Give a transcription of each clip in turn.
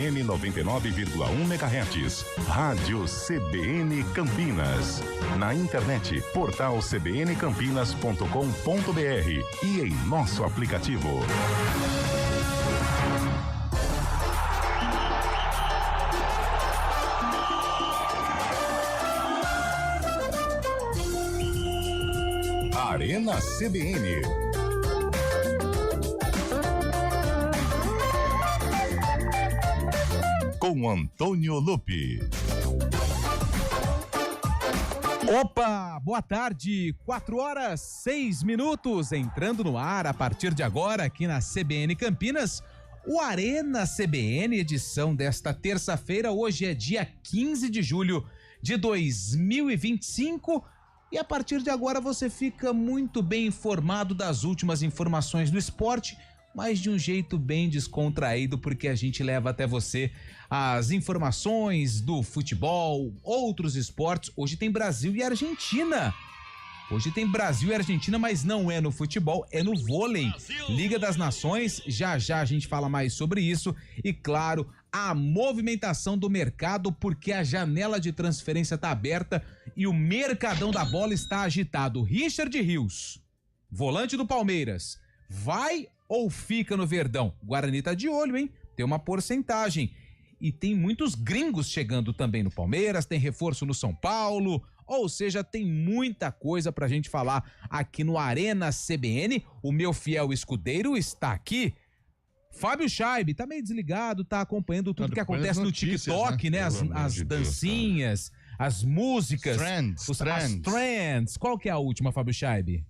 M 99,1 MHz. Rádio CBN Campinas. Na internet, portal cbncampinas.com.br e em nosso aplicativo. Arena CBN. Com Antônio Lupi. Opa, boa tarde, 4h06, entrando no ar a partir de agora aqui na CBN Campinas, o Arena CBN, edição desta terça-feira. Hoje é dia 15 de julho de 2025 e a partir de agora você fica muito bem informado das últimas informações do esporte, mas de um jeito bem descontraído, porque a gente leva até você as informações do futebol, outros esportes. Hoje tem Brasil e Argentina. Hoje tem Brasil e Argentina, mas não é no futebol, é no vôlei. Liga das Nações, já já a gente fala mais sobre isso. E claro, a movimentação do mercado, porque a janela de transferência está aberta e o mercadão da bola está agitado. Richard Rios, volante do Palmeiras, vai ou fica no Verdão? O Guarani tá de olho, hein? Tem uma porcentagem. E tem muitos gringos chegando também no Palmeiras, tem reforço no São Paulo, ou seja, tem muita coisa pra gente falar aqui no Arena CBN. O meu fiel escudeiro está aqui. Fábio Scheibe, tá meio desligado, tá acompanhando tudo que acontece no TikTok, né? As dancinhas, as músicas, as trends. Qual que é a última, Fábio Scheibe?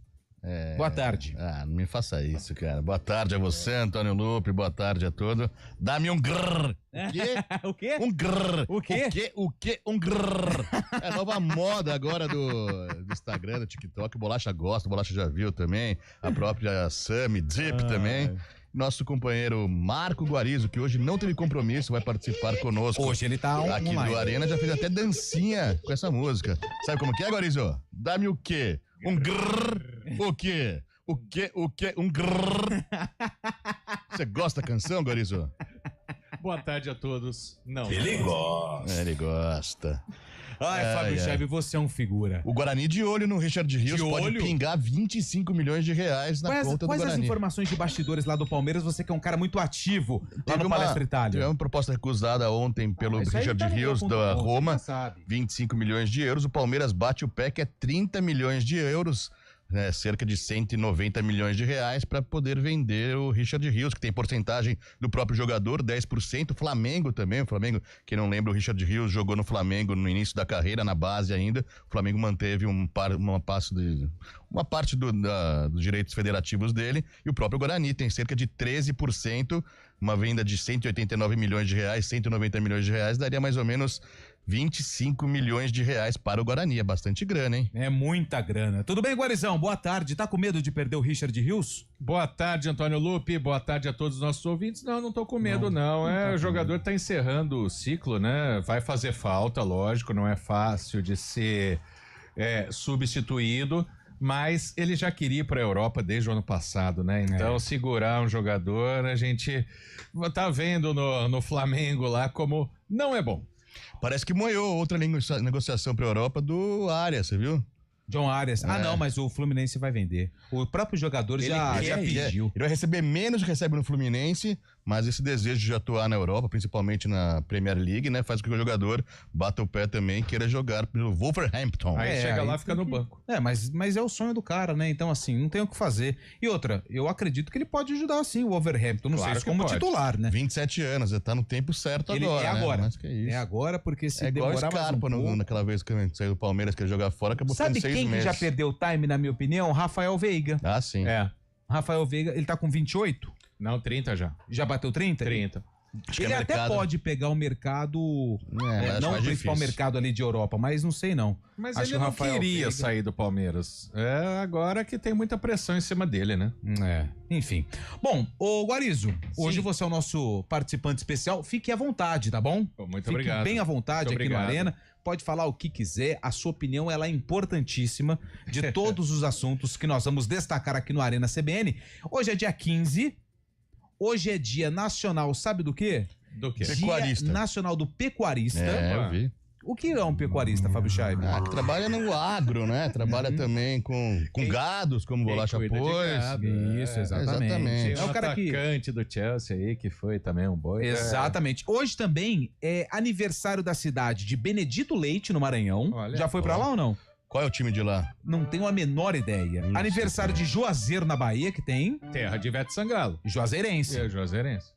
Boa tarde. Não me faça isso, cara. Boa tarde a você, Antônio Lupi. Boa tarde a todos. Dá-me um grrr. O quê? O quê? Um grrr. O quê? O quê? Um grrr. É a nova moda agora do Instagram, do TikTok. O Bolacha gosta, o Bolacha já viu também. A própria Sammy Dip também. Nosso companheiro Marco Guarizo, que hoje não teve compromisso, vai participar conosco. Hoje ele tá aqui do Arena, já fez até dancinha com essa música. Sabe como que é, Guarizo? Dá-me o quê? Um grrr. O quê? O quê? Um grrr. Você gosta da canção, Guarizo? Boa tarde a todos. Não. Ele gosta. Ele gosta. Fábio Scheibe, você é um figura. O Guarani de olho no Richard Rios, pode pingar 25 milhões de reais na conta do Guarani. Quais as informações de bastidores lá do Palmeiras? Você que é um cara muito ativo lá no Palestra Itália. Teve uma proposta recusada ontem pelo Richard Rios da Roma, 25 milhões de euros. O Palmeiras bate o pé que é 30 milhões de euros. Cerca de 190 milhões de reais para poder vender o Richard Rios, que tem porcentagem do próprio jogador, 10%. Flamengo também, quem não lembra, o Richard Rios jogou no Flamengo no início da carreira, na base ainda. O Flamengo manteve uma parte dos direitos federativos dele, e o próprio Guarani tem cerca de 13%, uma venda de 189 milhões de reais, 190 milhões de reais, daria mais ou menos 25 milhões de reais para o Guarani. É bastante grana, hein? É muita grana. Tudo bem, Guarizão? Boa tarde. Tá com medo de perder o Richard Rios? Boa tarde, Antônio Lupi. Boa tarde a todos os nossos ouvintes. Não tô com medo, não. O jogador tá encerrando o ciclo, né? Vai fazer falta, lógico. Não é fácil de ser substituído. Mas ele já queria ir para a Europa desde o ano passado, né? Então, segurar um jogador, a gente tá vendo no Flamengo lá como não é bom. Parece que moiou outra negociação para a Europa do Arias, você viu? John Arias. Não, mas o Fluminense vai vender. O próprio jogador já pediu. Ele vai receber menos do que recebe no Fluminense, mas esse desejo de atuar na Europa, principalmente na Premier League, né, faz com que o jogador bata o pé também, queira jogar pelo Wolverhampton. Aí chega lá e fica no banco. Mas é o sonho do cara, né? Então, assim, não tem o que fazer. E outra, eu acredito que ele pode ajudar, sim, o Wolverhampton. Não sei se como titular, né? 27 anos, tá no tempo certo agora. Agora. Mas que é isso? É agora, porque se igual demorar mais um pouco... naquela vez que saiu do Palmeiras, que ele jogar fora, acabou ficando 6 meses. Sabe quem que já perdeu o time, na minha opinião? Rafael Veiga. Sim. Rafael Veiga, ele tá com 28? Não, 30 já. Já bateu 30? 30. Ele até pode pegar o mercado, não o principal mercado ali de Europa, mas não sei não. Mas acho ele não queria sair do Palmeiras. Agora que tem muita pressão em cima dele, né? Enfim. Bom, ô Guarizo, hoje você é o nosso participante especial. Fique à vontade, tá bom? Muito obrigado. Fique bem à vontade aqui no Arena. Pode falar o que quiser. A sua opinião, ela é importantíssima de todos os assuntos que nós vamos destacar aqui no Arena CBN. Hoje é dia 15. Hoje é dia nacional, sabe do quê? Do quê? Pecuarista. Dia Nacional do Pecuarista. Eu vi. O que é um pecuarista, Fábio Scheibe? Que trabalha no agro, né? Trabalha também com gados, como bolacha Pois. Isso, exatamente. Tem um atacante do Chelsea aí que foi também um boi. Exatamente. Hoje também é aniversário da cidade de Benedito Leite, no Maranhão. Olha, já foi pra lá ou não? Qual é o time de lá? Não tenho a menor ideia. Aniversário de Juazeiro, na Bahia, que tem. Terra de Ivete Sangalo. Juazeirense. Juazeirense.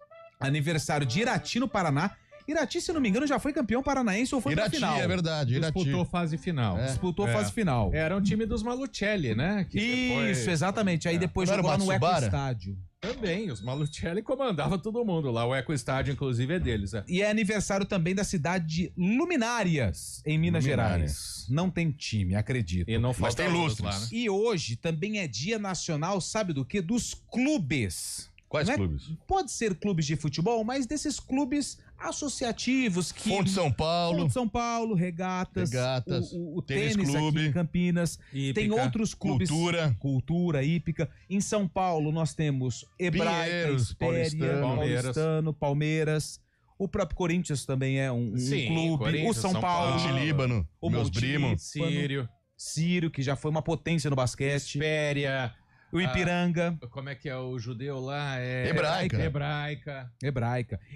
Aniversário de Irati, no Paraná. Irati, se não me engano, já foi campeão paranaense ou foi pra final. É verdade, Irati. Disputou fase final. Disputou fase final. Era um time dos Malucelli, né? Isso, exatamente. Aí depois jogou lá no Eco Estádio. Também, os Malucelli comandavam todo mundo lá. O Eco Estádio, inclusive, é deles. E é aniversário também da cidade de Luminárias, em Minas Gerais. Não tem time, acredito. E não Mas tem lustres lá, né? E hoje também é dia nacional, sabe do quê? Dos clubes. Quais clubes? Pode ser clubes de futebol, mas desses clubes associativos que... Fonte São Paulo, Regatas, o tênis Clube aqui em Campinas. Hípica, tem outros clubes. Cultura, hípica. Em São Paulo nós temos Hebraica, Pinheiros, Espéria, Paulistano, Palmeiras. O próprio Corinthians também é um clube. O São Paulo. Monte Líbano, o meus Monte primos. Sírio, que já foi uma potência no basquete. Espéria. O Ipiranga. Como é que é o judeu lá? Hebraica.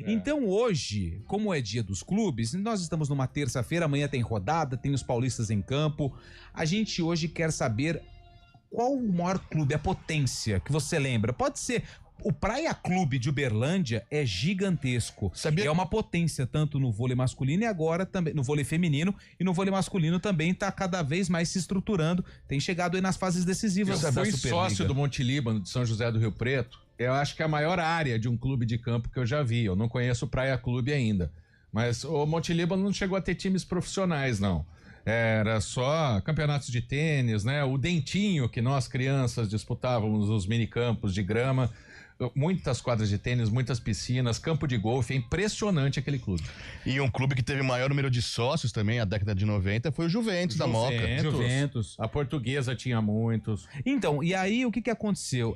Então hoje, como é dia dos clubes, nós estamos numa terça-feira, amanhã tem rodada, tem os paulistas em campo. A gente hoje quer saber qual o maior clube, a potência que você lembra. Pode ser... O Praia Clube de Uberlândia é gigantesco. É uma potência tanto no vôlei masculino e agora também no vôlei feminino, e no vôlei masculino também tá cada vez mais se estruturando. Tem chegado aí nas fases decisivas da Superliga. Eu fui Superliga. sócio do Monte Líbano de São José do Rio Preto. Eu acho que é a maior área de um clube de campo que eu já vi. Eu não conheço o Praia Clube ainda. Mas o Monte Líbano não chegou a ter times profissionais, não. Era só campeonatos de tênis, né? O Dentinho, que nós crianças disputávamos os minicampos de grama. Muitas quadras de tênis, muitas piscinas, campo de golfe, é impressionante aquele clube. E um clube que teve maior número de sócios também, na década de 90, foi o Juventus da Moca. Juventus. A Portuguesa tinha muitos. Então, e aí o que aconteceu?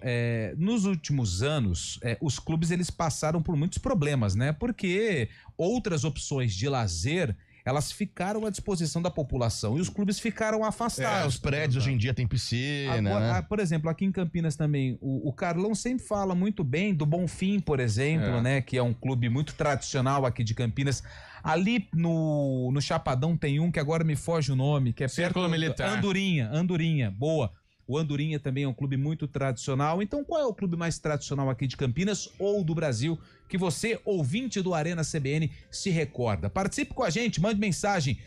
Nos últimos anos, os clubes eles passaram por muitos problemas, né? Porque outras opções de lazer... elas ficaram à disposição da população e os clubes ficaram afastados. Os prédios hoje em dia tem piscina, agora, né? Por exemplo, aqui em Campinas também, o Carlão sempre fala muito bem do Bonfim, por exemplo, né? Que é um clube muito tradicional aqui de Campinas. Ali no Chapadão tem um que agora me foge o nome, que é Círculo Militar. Andorinha, boa. O Andorinha também é um clube muito tradicional. Então, qual é o clube mais tradicional aqui de Campinas ou do Brasil que você, ouvinte do Arena CBN, se recorda? Participe com a gente, mande mensagem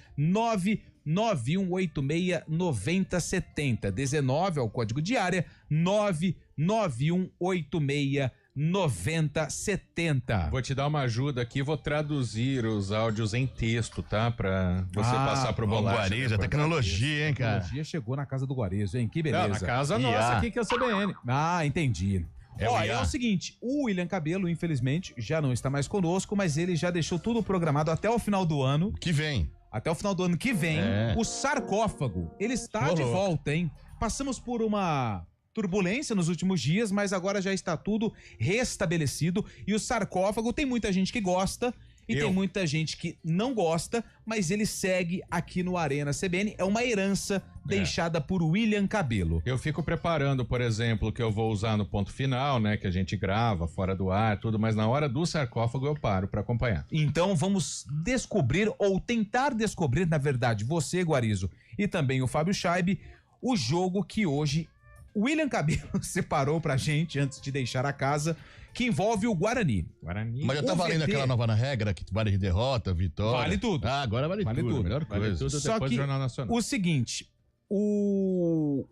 991869070. 19 é o código de área, 991869070. Vou te dar uma ajuda aqui, vou traduzir os áudios em texto, tá? Pra você passar pro Bolacha. Guarejo, a tecnologia, hein, cara? A tecnologia chegou na casa do Guarejo, hein? Que beleza. Não, na casa nossa aqui, que é a CBN. Ah, entendi. É o seguinte, o William Cabelo, infelizmente, já não está mais conosco, mas ele já deixou tudo programado até o final do ano. Que vem. Até o final do ano que vem, o sarcófago, ele está de volta, hein? Passamos por uma turbulência nos últimos dias, mas agora já está tudo restabelecido. E o sarcófago, tem muita gente que gosta e tem muita gente que não gosta, mas ele segue aqui no Arena CBN. É uma herança deixada por William Cabelo. Eu fico preparando, por exemplo, o que eu vou usar no ponto final, né? Que a gente grava fora do ar, tudo, mas na hora do sarcófago eu paro para acompanhar. Então vamos descobrir, ou tentar descobrir, na verdade, você, Guarizo, e também o Fábio Scheibe, o jogo que hoje William Cabelo separou pra gente antes de deixar a casa, que envolve o Guarani. Mas já tá valendo aquela nova regra que vale derrota, vitória. Vale tudo. Ah, agora vale tudo. Melhor coisa. Vale tudo Só depois que do Jornal Nacional. o seguinte, o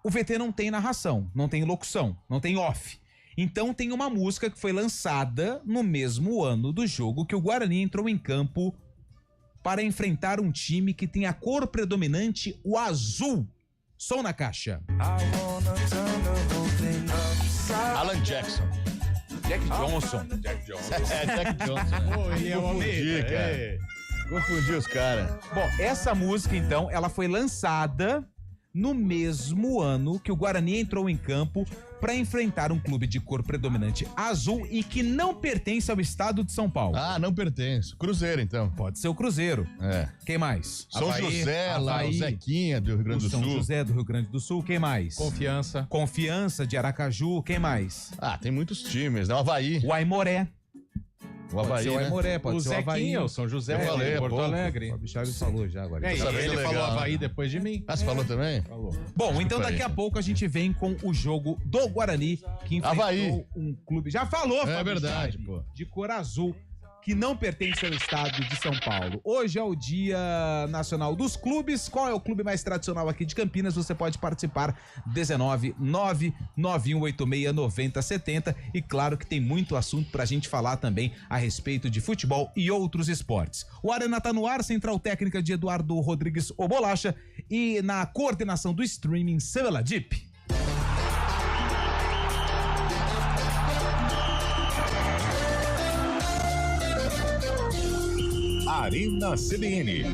VT não tem narração, não tem locução, não tem off. Então tem uma música que foi lançada no mesmo ano do jogo que o Guarani entrou em campo para enfrentar um time que tem a cor predominante, o azul. Som na caixa. Alan Jackson. Jack Johnson. Jack Jones. Jack Johnson. Ele é Confundi, cara. Confundi os caras. Bom, essa música, então, ela foi lançada no mesmo ano que o Guarani entrou em campo para enfrentar um clube de cor predominante azul e que não pertence ao estado de São Paulo. Ah, não pertence. Cruzeiro, então. Pode ser o Cruzeiro. Quem mais? São José, lá, o Zequinha do Rio Grande do Sul. São José do Rio Grande do Sul. Quem mais? Confiança de Aracaju. Quem mais? Ah, tem muitos times, né? O Avaí. O Aimoré. O Avaí, pode ser o Aimoré, pode ser o Avaí. O São José, eu falei, Porto Alegre. O Chaves falou já agora. Ele falou Avaí depois de mim. Ah, você falou também? Falou. Bom, então daqui a pouco a gente vem com o jogo do Guarani, que enfrentou Avaí. Um clube... Já falou, É verdade, pô. De cor azul, que não pertence ao estado de São Paulo. Hoje é o Dia Nacional dos Clubes. Qual é o clube mais tradicional aqui de Campinas? Você pode participar 19991869070. E claro que tem muito assunto pra gente falar também a respeito de futebol e outros esportes. O Arena tá no ar, central técnica de Eduardo Rodrigues o Bolacha e na coordenação do streaming Samela Deep. Arena CBN.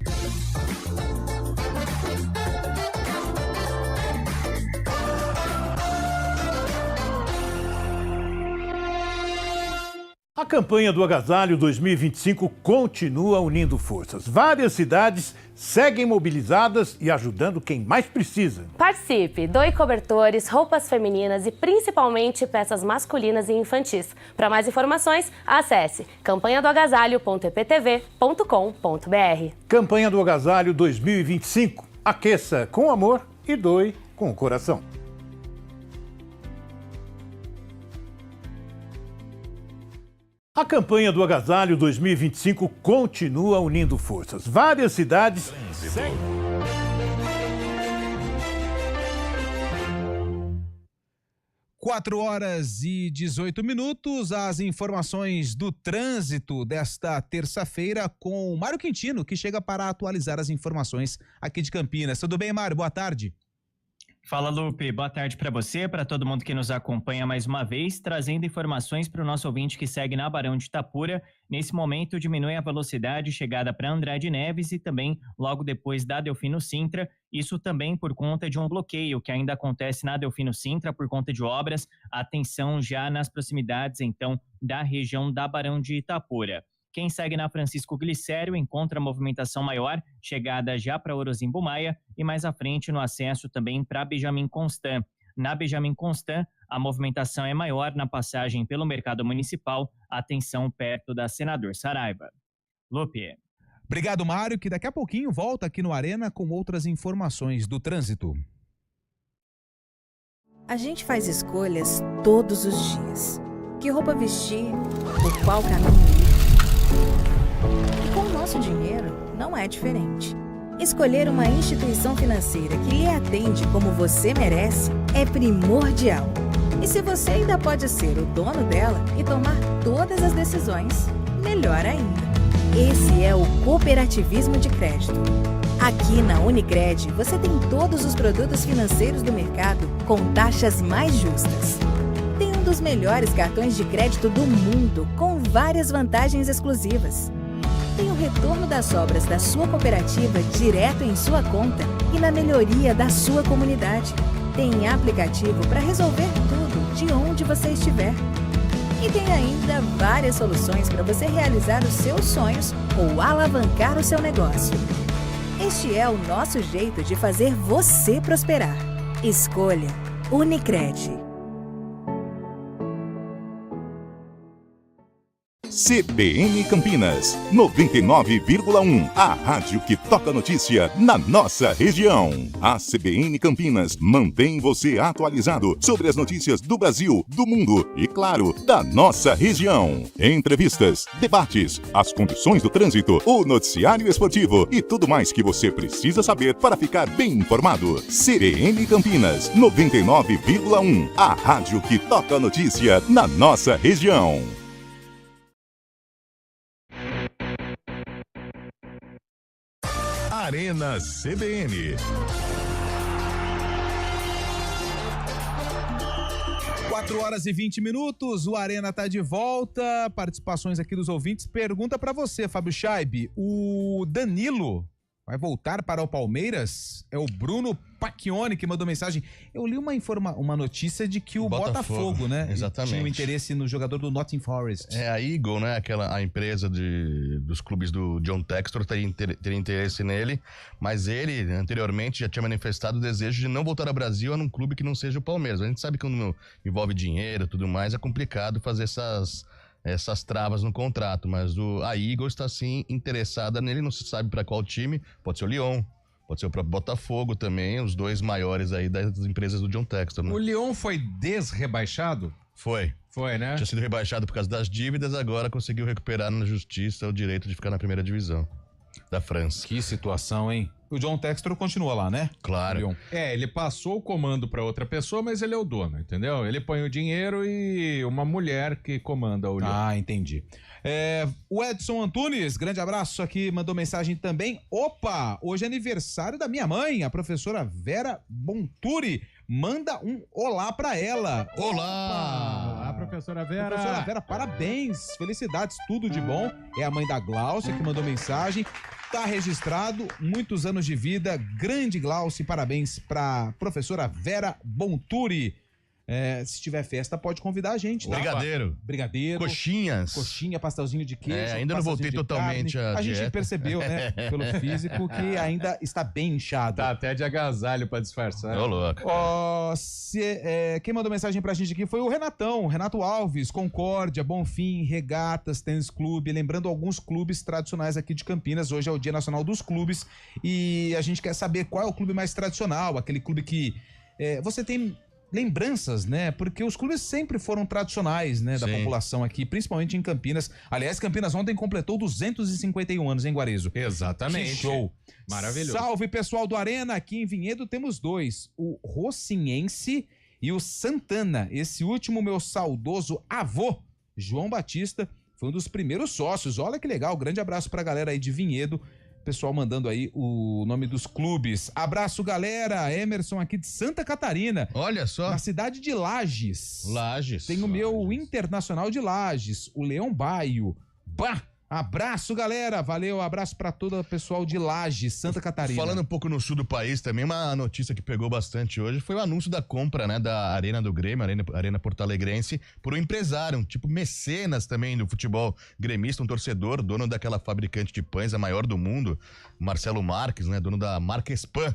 A campanha do Agasalho 2025 continua unindo forças. Várias cidades seguem mobilizadas e ajudando quem mais precisa. Participe, doe cobertores, roupas femininas e principalmente peças masculinas e infantis. Para mais informações, acesse campanhadoagasalho.eptv.com.br. Campanha do Agasalho 2025. Aqueça com amor e doe com o coração. A campanha do Agasalho 2025 continua unindo forças. Várias cidades seguem. Quatro horas e 18 minutos, as informações do trânsito desta terça-feira com o Mário Quintino, que chega para atualizar as informações aqui de Campinas. Tudo bem, Mário? Boa tarde. Fala, Lupe. Boa tarde para você, para todo mundo que nos acompanha mais uma vez, trazendo informações para o nosso ouvinte que segue na Barão de Itapura. Nesse momento, diminui a velocidade chegada para Andrade Neves e também logo depois da Delfino Sintra. Isso também por conta de um bloqueio que ainda acontece na Delfino Sintra por conta de obras. Atenção já nas proximidades, então, da região da Barão de Itapura. Quem segue na Francisco Glicério encontra movimentação maior, chegada já para Orozimbo Maia e mais à frente no acesso também para Benjamin Constant. Na Benjamin Constant, a movimentação é maior na passagem pelo Mercado Municipal, atenção perto da Senador Saraiva. Lupe. Obrigado, Mário, que daqui a pouquinho volta aqui no Arena com outras informações do trânsito. A gente faz escolhas todos os dias. Que roupa vestir, por qual caminho ir. E com o nosso dinheiro, não é diferente. Escolher uma instituição financeira que lhe atende como você merece é primordial. E se você ainda pode ser o dono dela e tomar todas as decisões, melhor ainda. Esse é o cooperativismo de crédito. Aqui na Unicred, você tem todos os produtos financeiros do mercado com taxas mais justas. Tem um dos melhores cartões de crédito do mundo, com várias vantagens exclusivas. Tem o retorno das sobras da sua cooperativa direto em sua conta e na melhoria da sua comunidade. Tem aplicativo para resolver tudo de onde você estiver. E tem ainda várias soluções para você realizar os seus sonhos ou alavancar o seu negócio. Este é o nosso jeito de fazer você prosperar. Escolha Unicred. CBN Campinas, 99,1. A rádio que toca notícia na nossa região. A CBN Campinas mantém você atualizado sobre as notícias do Brasil, do mundo e, claro, da nossa região. Entrevistas, debates, as condições do trânsito, o noticiário esportivo e tudo mais que você precisa saber para ficar bem informado. CBN Campinas, 99,1. A rádio que toca notícia na nossa região. Arena CBN. 4 horas e 20 minutos, o Arena tá de volta, participações aqui dos ouvintes. Pergunta pra você, Fábio Scheibe, o Danilo, vai voltar para o Palmeiras? É o Bruno Pacchioni que mandou mensagem. Eu li uma notícia de que o Botafogo, né? Exatamente. Tinha um interesse no jogador do Nottingham Forest. A Eagle, né? A empresa dos clubes do John Textor teria interesse nele, mas ele, anteriormente, já tinha manifestado o desejo de não voltar ao Brasil a num clube que não seja o Palmeiras. A gente sabe que quando envolve dinheiro e tudo mais, é complicado fazer essas travas no contrato, mas a Eagle está sim interessada nele, não se sabe para qual time, pode ser o Lyon, pode ser o próprio Botafogo também, os dois maiores aí das empresas do John Textor, né? O Lyon foi desrebaixado? Foi, né? Tinha sido rebaixado por causa das dívidas, agora conseguiu recuperar na justiça o direito de ficar na primeira divisão da França. Que situação, hein? O John Textor continua lá, né? Claro. Ele passou o comando para outra pessoa, mas ele é o dono, entendeu? Ele põe o dinheiro e uma mulher que comanda o Lyon. Ah, entendi. O Edson Antunes, grande abraço aqui, mandou mensagem também. Opa, hoje é aniversário da minha mãe, a professora Vera Bonturi. Manda um olá pra ela. Olá! Olá, professora Vera. Professora Vera, parabéns, felicidades, tudo de bom. É a mãe da Glaucia que mandou mensagem. Tá registrado, muitos anos de vida, grande Glaucia, parabéns pra professora Vera Bonturi. Se tiver festa, pode convidar a gente, tá? Brigadeiro. Coxinha, pastelzinho de queijo. Ainda não voltei totalmente a gente percebeu, né, pelo físico, que ainda está bem inchado. Tá até de agasalho pra disfarçar. Ô, louco. Quem mandou mensagem pra gente aqui foi o Renato Alves, Concórdia, Bonfim, Regatas, Tênis Clube, lembrando alguns clubes tradicionais aqui de Campinas. Hoje é o Dia Nacional dos Clubes e a gente quer saber qual é o clube mais tradicional, aquele clube que você tem lembranças, né? Porque os clubes sempre foram tradicionais, né? Da população aqui, principalmente em Campinas. Aliás, Campinas ontem completou 251 anos, hein, Guarezo? Exatamente. Que show. Maravilhoso. Salve, pessoal do Arena. Aqui em Vinhedo temos dois, o Rocinense e o Santana. Esse último, meu saudoso avô, João Batista, foi um dos primeiros sócios. Olha que legal. Grande abraço pra galera aí de Vinhedo. Pessoal mandando aí o nome dos clubes. Abraço, galera. Emerson aqui de Santa Catarina. Olha só. Na cidade de Lages. Lages. Tem o meu Internacional de Lages, o Leão Baio. Bah! Abraço, galera. Valeu, abraço pra todo o pessoal de Lages, Santa Catarina. Falando um pouco no sul do país também, uma notícia que pegou bastante hoje foi o anúncio da compra, né, da Arena do Grêmio, Arena Porto Alegrense, por um empresário, um tipo mecenas também do futebol gremista, um torcedor, dono daquela fabricante de pães, a maior do mundo, Marcelo Marques, né, dono da Marquespan.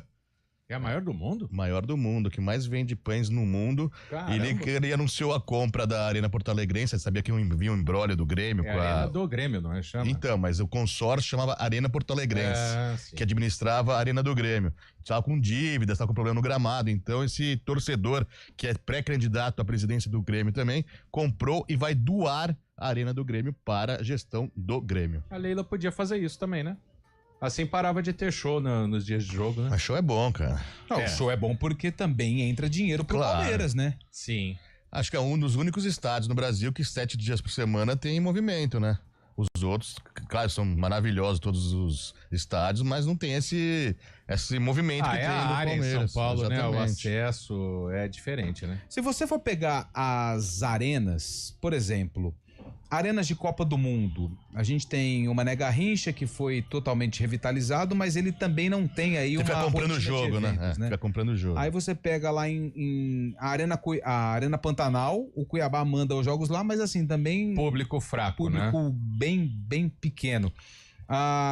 É a maior do mundo? Maior do mundo, que mais vende pães no mundo. Caramba. Ele anunciou a compra da Arena Porto Alegrense. Você sabia que havia um embrólio do Grêmio? A Arena do Grêmio, não é? Chama? Então, mas o consórcio chamava Arena Porto Alegrense, que administrava a Arena do Grêmio. Estava com dívidas, estava com problema no gramado. Então, esse torcedor, que é pré-candidato à presidência do Grêmio também, comprou e vai doar a Arena do Grêmio para a gestão do Grêmio. A Leila podia fazer isso também, né? Assim parava de ter show nos dias de jogo, né? Mas show é bom, cara. Não, o show é bom porque também entra dinheiro pro Palmeiras, né? Sim. Acho que é um dos únicos estádios no Brasil que 7 dias por semana tem movimento, né? Os outros, claro, são maravilhosos todos os estádios, mas não tem esse movimento que tem no área Palmeiras. Em São Paulo, exatamente, né? O acesso é diferente, né? Se você for pegar as arenas, por exemplo, arenas de Copa do Mundo, a gente tem o Mané Garrincha, que foi totalmente revitalizado, mas ele também não tem aí fica comprando o jogo, eventos, né? Fica comprando o jogo. Aí você pega lá a Arena Pantanal, o Cuiabá manda os jogos lá, mas assim, também... Público fraco, né? bem pequeno.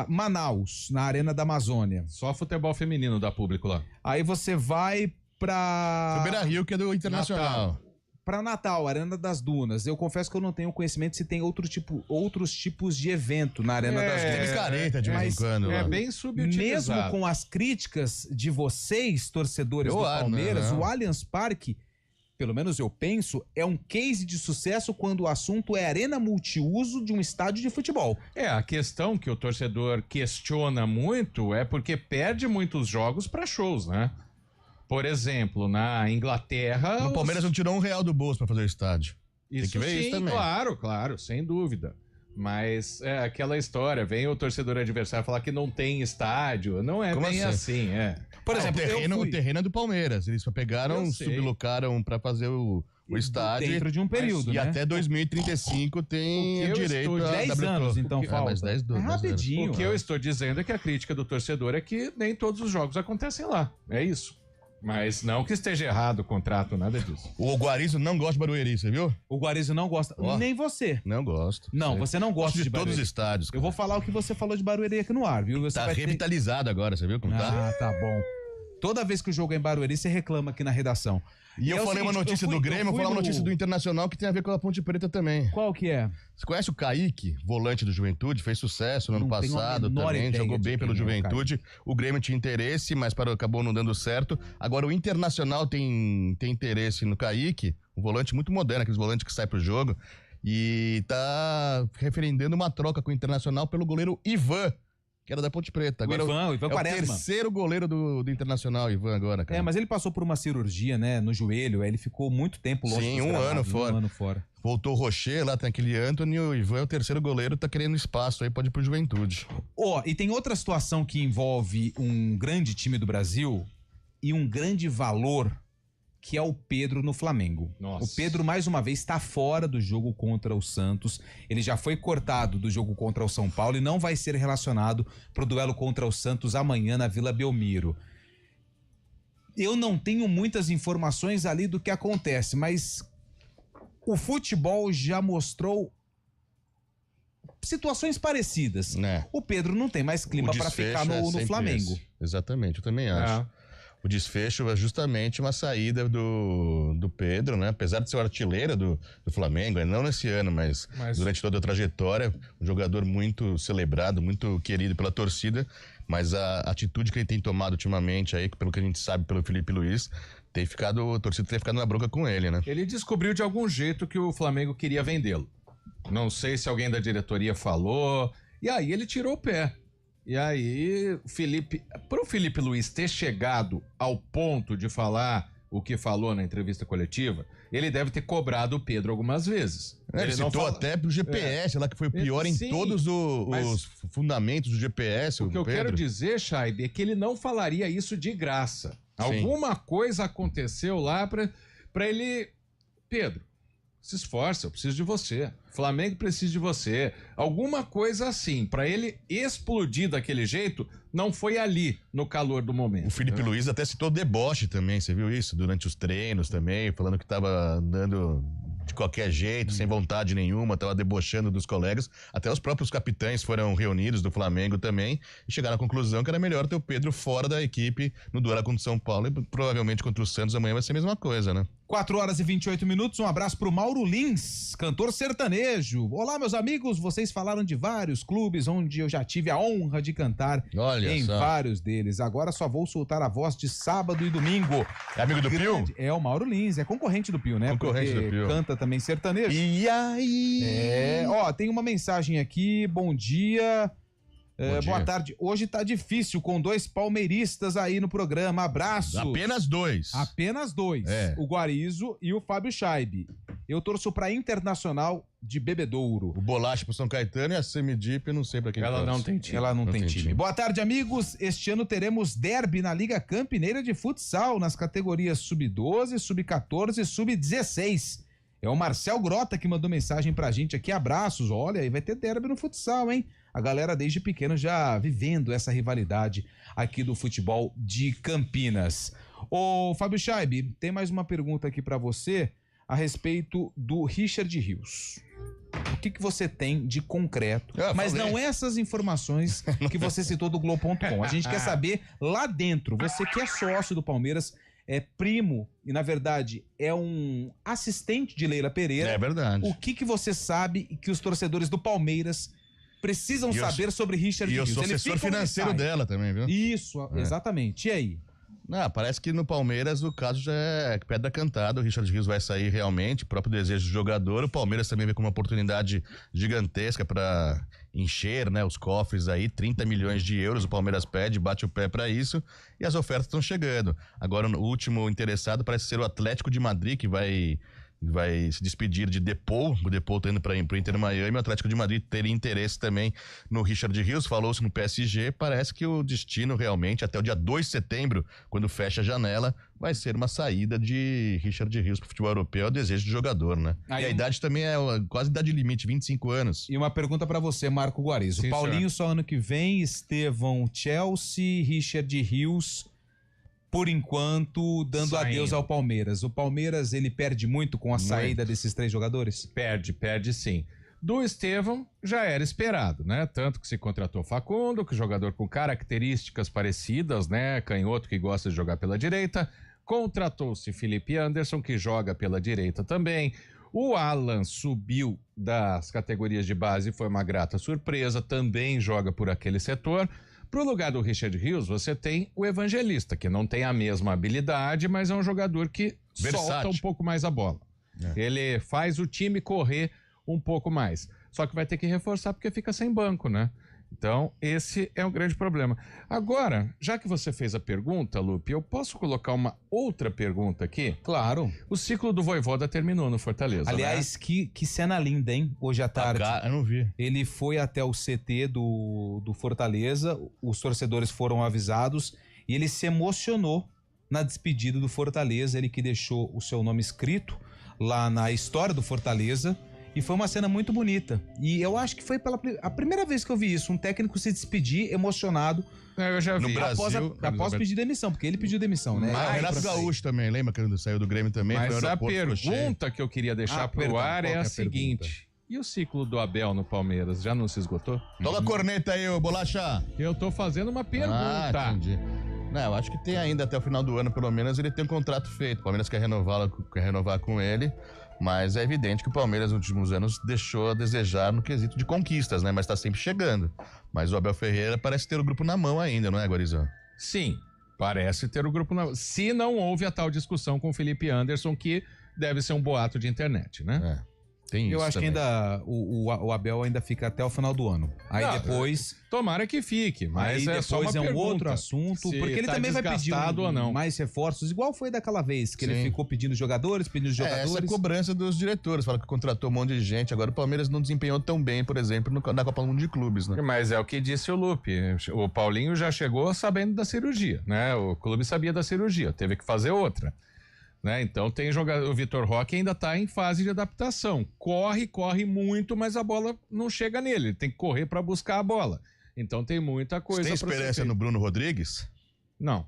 Manaus, na Arena da Amazônia. Só futebol feminino dá público lá. Aí você vai pra... Beira-Rio, que é do Internacional. Para Natal, Arena das Dunas, eu confesso que eu não tenho conhecimento se tem outros tipos de evento na Arena das Dunas. Tem careta de vez em quando. É bem subutilizado. Mesmo com as críticas de vocês, torcedores do Palmeiras, o Allianz Parque, pelo menos eu penso, é um case de sucesso quando o assunto é arena multiuso de um estádio de futebol. A questão que o torcedor questiona muito é porque perde muitos jogos para shows, né? Por exemplo, na Inglaterra... O Palmeiras não tirou R$1 do bolso pra fazer o estádio. Tem que ver isso também. Claro, sem dúvida. Mas é aquela história, vem o torcedor adversário falar que não tem estádio. Não é bem assim, Por exemplo, o terreno é do Palmeiras. Eles só pegaram, sublocaram pra fazer o o estádio. Dentro de um período, E né? até 2035 tem o direito a 10 anos, então falta. Mais 10 É rapidinho. O que eu estou dizendo é que a crítica do torcedor é que nem todos os jogos acontecem lá. É isso. Mas não que esteja errado o contrato, nada disso. O Guarizo não gosta de Barueri, você viu? O Guarizo não gosta. Nem você. Não gosto. Não, você não gosta de todos Barueri. os estádios. Eu vou falar o que você falou de Barueri aqui no ar, viu? Você Tá vai ter- revitalizado agora, você viu como tá? Ah, tá bom. Toda vez que o jogo é em Barueri, você reclama aqui na redação. E eu é o falei uma seguinte, notícia do Grêmio, eu vou falar uma notícia do Internacional que tem a ver com a Ponte Preta também. Qual que é? Você conhece o Kaique, volante do Juventude? Fez sucesso no ano Não tenho a passado menor também, ideia jogou de bem quem pelo é o Juventude. O Grêmio tinha interesse, mas acabou não dando certo. Agora o Internacional tem interesse no Kaique, um volante muito moderno, aqueles volantes que saem pro jogo, e tá referendando uma troca com o Internacional pelo goleiro Ivan, que era da Ponte Preta. Agora Ivan é o Quaresma. terceiro goleiro do Internacional, Ivan, agora, cara. É, mas ele passou por uma cirurgia, né, no joelho, aí ele ficou muito tempo longe Sim, dos um gramados, ano fora. Um ano fora. Voltou o Rocher, lá tem aquele Antony, o Ivan é o terceiro goleiro, tá querendo espaço aí, pode ir pro Juventude. Ó, e tem outra situação que envolve um grande time do Brasil e um grande valor, que é o Pedro no Flamengo. Nossa. O Pedro, mais uma vez, está fora do jogo contra o Santos. Ele já foi cortado do jogo contra o São Paulo e não vai ser relacionado pro duelo contra o Santos amanhã na Vila Belmiro. Eu não tenho muitas informações ali do que acontece, mas o futebol já mostrou situações parecidas. Né? O Pedro não tem mais clima para ficar no sempre Flamengo. esse. Exatamente, eu também acho. O desfecho é justamente uma saída do Pedro, né? Apesar de ser o artilheiro do Flamengo, não nesse ano, mas durante toda a trajetória, um jogador muito celebrado, muito querido pela torcida, mas a atitude que ele tem tomado ultimamente aí, pelo que a gente sabe pelo Felipe Luiz, a torcida tem ficado na bronca com ele, né? Ele descobriu de algum jeito que o Flamengo queria vendê-lo. Não sei se alguém da diretoria falou, e aí ele tirou o pé. E aí, pro Felipe Luiz ter chegado ao ponto de falar o que falou na entrevista coletiva, ele deve ter cobrado o Pedro algumas vezes. Ele citou até pro GPS, lá que foi o pior em todos os fundamentos do GPS. O que eu quero dizer, Chaib, é que ele não falaria isso de graça. Sim. Alguma coisa aconteceu lá pra ele... Pedro, se esforça, eu preciso de você. Flamengo precisa de você. Alguma coisa assim, pra ele explodir daquele jeito, não foi ali, no calor do momento. O Felipe Luiz até citou deboche também, você viu isso? Durante os treinos também, falando que tava andando de qualquer jeito, sem vontade nenhuma, tava debochando dos colegas. Até os próprios capitães foram reunidos do Flamengo também e chegaram à conclusão que era melhor ter o Pedro fora da equipe no duelo contra o São Paulo e provavelmente contra o Santos amanhã vai ser a mesma coisa, né? 4 horas e 28 minutos, um abraço pro Mauro Lins, cantor sertanejo. Olá, meus amigos, vocês falaram de vários clubes onde eu já tive a honra de cantar. Olha em só. vários deles. Agora só vou soltar a voz de sábado e domingo. É amigo do Pio? É o Mauro Lins, é concorrente do Pio, né? Concorrente porque do Pio. Canta também sertanejo. E aí? Ó, tem uma mensagem aqui, bom dia... boa tarde. Hoje tá difícil com 2 palmeiristas aí no programa. Abraços. Apenas 2. Apenas 2. É. O Guarizo e o Fábio Chaib. Eu torço pra Internacional de Bebedouro. O Bolacha pro São Caetano e a Semidip, eu não sei pra quem Ela torce. não tem time. Ela não tem time. Boa tarde, amigos. Este ano teremos derby na Liga Campineira de Futsal, nas categorias Sub-12, Sub-14 e Sub-16. É o Marcel Grota que mandou mensagem pra gente aqui. Abraços. Olha, aí vai ter derby no futsal, hein? A galera desde pequeno já vivendo essa rivalidade aqui do futebol de Campinas. Ô, Fábio Chaib, tem mais uma pergunta aqui pra você a respeito do Richard Rios. O que você tem de concreto? Mas não essas informações que você citou do Globo.com. A gente quer saber lá dentro. Você que é sócio do Palmeiras, é primo e, na verdade, é um assistente de Leila Pereira. É verdade. O que você sabe que os torcedores do Palmeiras precisam saber sobre Richard Rios? E eu sou assessor financeiro dela também, viu? Isso, exatamente. E aí? Parece que no Palmeiras o caso já é pedra cantada, o Richard Rios vai sair realmente, próprio desejo do jogador, o Palmeiras também vê como uma oportunidade gigantesca para encher, né, os cofres aí, 30 milhões de euros, o Palmeiras pede, bate o pé para isso, e as ofertas estão chegando. Agora o último interessado parece ser o Atlético de Madrid, que vai vai se despedir de Depou. O Depou tá indo para o Inter Miami. O Atlético de Madrid teria interesse também no Richard Rios. Falou-se no PSG. Parece que o destino realmente, até o dia 2 de setembro, quando fecha a janela, vai ser uma saída de Richard Rios para o futebol europeu. É o desejo do jogador, né? E a idade também é quase idade limite, 25 anos. E uma pergunta para você, Marco Guariz. O Paulinho só ano que vem, Estevão, Chelsea, Richard Rios, por enquanto, dando adeus ao Palmeiras. O Palmeiras, ele perde muito com a saída desses 3 jogadores? Perde sim. Do Estevão já era esperado, né? Tanto que se contratou Facundo, que é jogador com características parecidas, né? Canhoto que gosta de jogar pela direita. Contratou-se Felipe Anderson, que joga pela direita também. O Alan subiu das categorias de base, foi uma grata surpresa, também joga por aquele setor. Para o lugar do Richard Rios, você tem o Evangelista, que não tem a mesma habilidade, mas é um jogador que solta um pouco mais a bola. Ele faz o time correr um pouco mais. Só que vai ter que reforçar porque fica sem banco, né? Então, esse é um grande problema. Agora, já que você fez a pergunta, Lupe, eu posso colocar uma outra pergunta aqui? Claro. O ciclo do Vojvoda terminou no Fortaleza, aliás, né? que cena linda, hein? Hoje à tarde. Eu não vi. Ele foi até o CT do Fortaleza, os torcedores foram avisados e ele se emocionou na despedida do Fortaleza, ele que deixou o seu nome escrito lá na história do Fortaleza. E foi uma cena muito bonita. E eu acho que foi a primeira vez que eu vi isso, um técnico se despedir emocionado. Eu já vi. No Brasil, após pedir demissão, porque ele pediu demissão, né? O Renato Gaúcho também, lembra que ele saiu do Grêmio também? Mas a pergunta que eu queria deixar pro ar é a seguinte: e o ciclo do Abel no Palmeiras, já não se esgotou? Toca a corneta aí, ô Bolacha. Eu tô fazendo uma pergunta. Entendi. Não, eu acho que tem ainda até o final do ano, pelo menos, ele tem um contrato feito. O Palmeiras quer renovar com ele. Mas é evidente que o Palmeiras nos últimos anos deixou a desejar no quesito de conquistas, né? Mas tá sempre chegando. Mas o Abel Ferreira parece ter o grupo na mão ainda, não é, Guarizão? Sim, parece ter o grupo na mão. Se não houve a tal discussão com o Felipe Anderson, que deve ser um boato de internet, né? Tem isso. Eu acho também. que ainda o Abel ainda fica até o final do ano. Aí depois. Tomara que fique, mas aí é só uma depois pergunta, um outro assunto, porque ele também vai pedir ou não. mais reforços, igual foi daquela vez, que ele ficou pedindo jogadores. Essa é a cobrança dos diretores, fala que contratou um monte de gente, agora o Palmeiras não desempenhou tão bem, por exemplo, na Copa do Mundo de Clubes, né? Mas é o que disse o Lupe, o Paulinho já chegou sabendo da cirurgia, né? O clube sabia da cirurgia, teve que fazer outra. Né? Então tem jogador, o Vitor Roque ainda está em fase de adaptação. Corre muito, mas a bola não chega nele. Ele tem que correr para buscar a bola. Então tem muita coisa. Você tem experiência no Bruno Rodrigues? Não.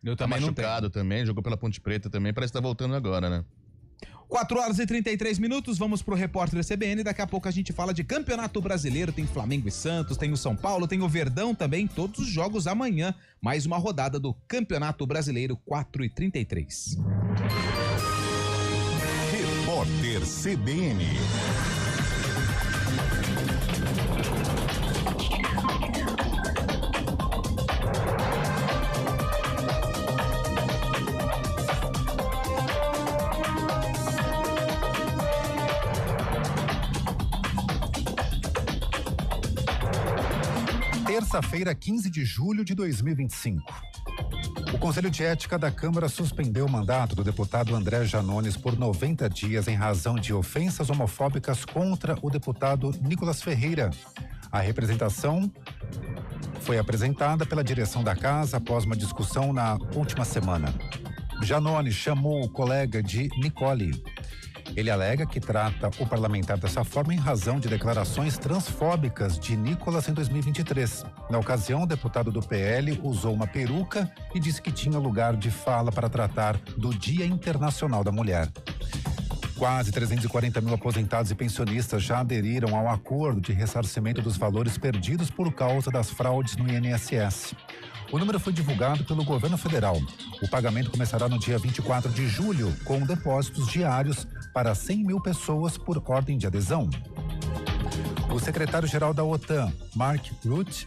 Eu também não tenho. Machucado também, jogou pela Ponte Preta também, parece que tá voltando agora, né? 4h33, vamos pro Repórter CBN. Daqui a pouco a gente fala de Campeonato Brasileiro. Tem Flamengo e Santos, tem o São Paulo, tem o Verdão também. Todos os jogos amanhã. Mais uma rodada do Campeonato Brasileiro, 4h33. Repórter CBN. Terça-feira, 15 de julho de 2025. O Conselho de Ética da Câmara suspendeu o mandato do deputado André Janones por 90 dias em razão de ofensas homofóbicas contra o deputado Nicolas Ferreira. A representação foi apresentada pela direção da casa após uma discussão na última semana. Janones chamou o colega de Nicole. Ele alega que trata o parlamentar dessa forma em razão de declarações transfóbicas de Nicolas em 2023. Na ocasião, o deputado do PL usou uma peruca e disse que tinha lugar de fala para tratar do Dia Internacional da Mulher. Quase 340 mil aposentados e pensionistas já aderiram ao acordo de ressarcimento dos valores perdidos por causa das fraudes no INSS. O número foi divulgado pelo governo federal. O pagamento começará no dia 24 de julho, com depósitos diários para 100 mil pessoas por ordem de adesão. O secretário-geral da OTAN, Mark Rutte,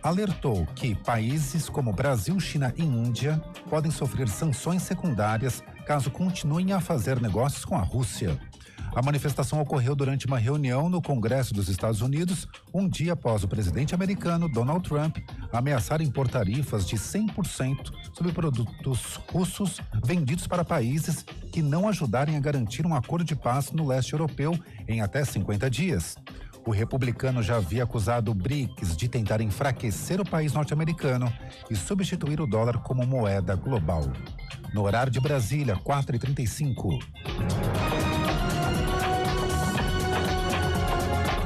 alertou que países como Brasil, China e Índia podem sofrer sanções secundárias caso continuem a fazer negócios com a Rússia. A manifestação ocorreu durante uma reunião no Congresso dos Estados Unidos, um dia após o presidente americano Donald Trump ameaçar impor tarifas de 100% sobre produtos russos vendidos para países que não ajudarem a garantir um acordo de paz no leste europeu em até 50 dias. O republicano já havia acusado o BRICS de tentar enfraquecer o país norte-americano e substituir o dólar como moeda global. No horário de Brasília, 4h35.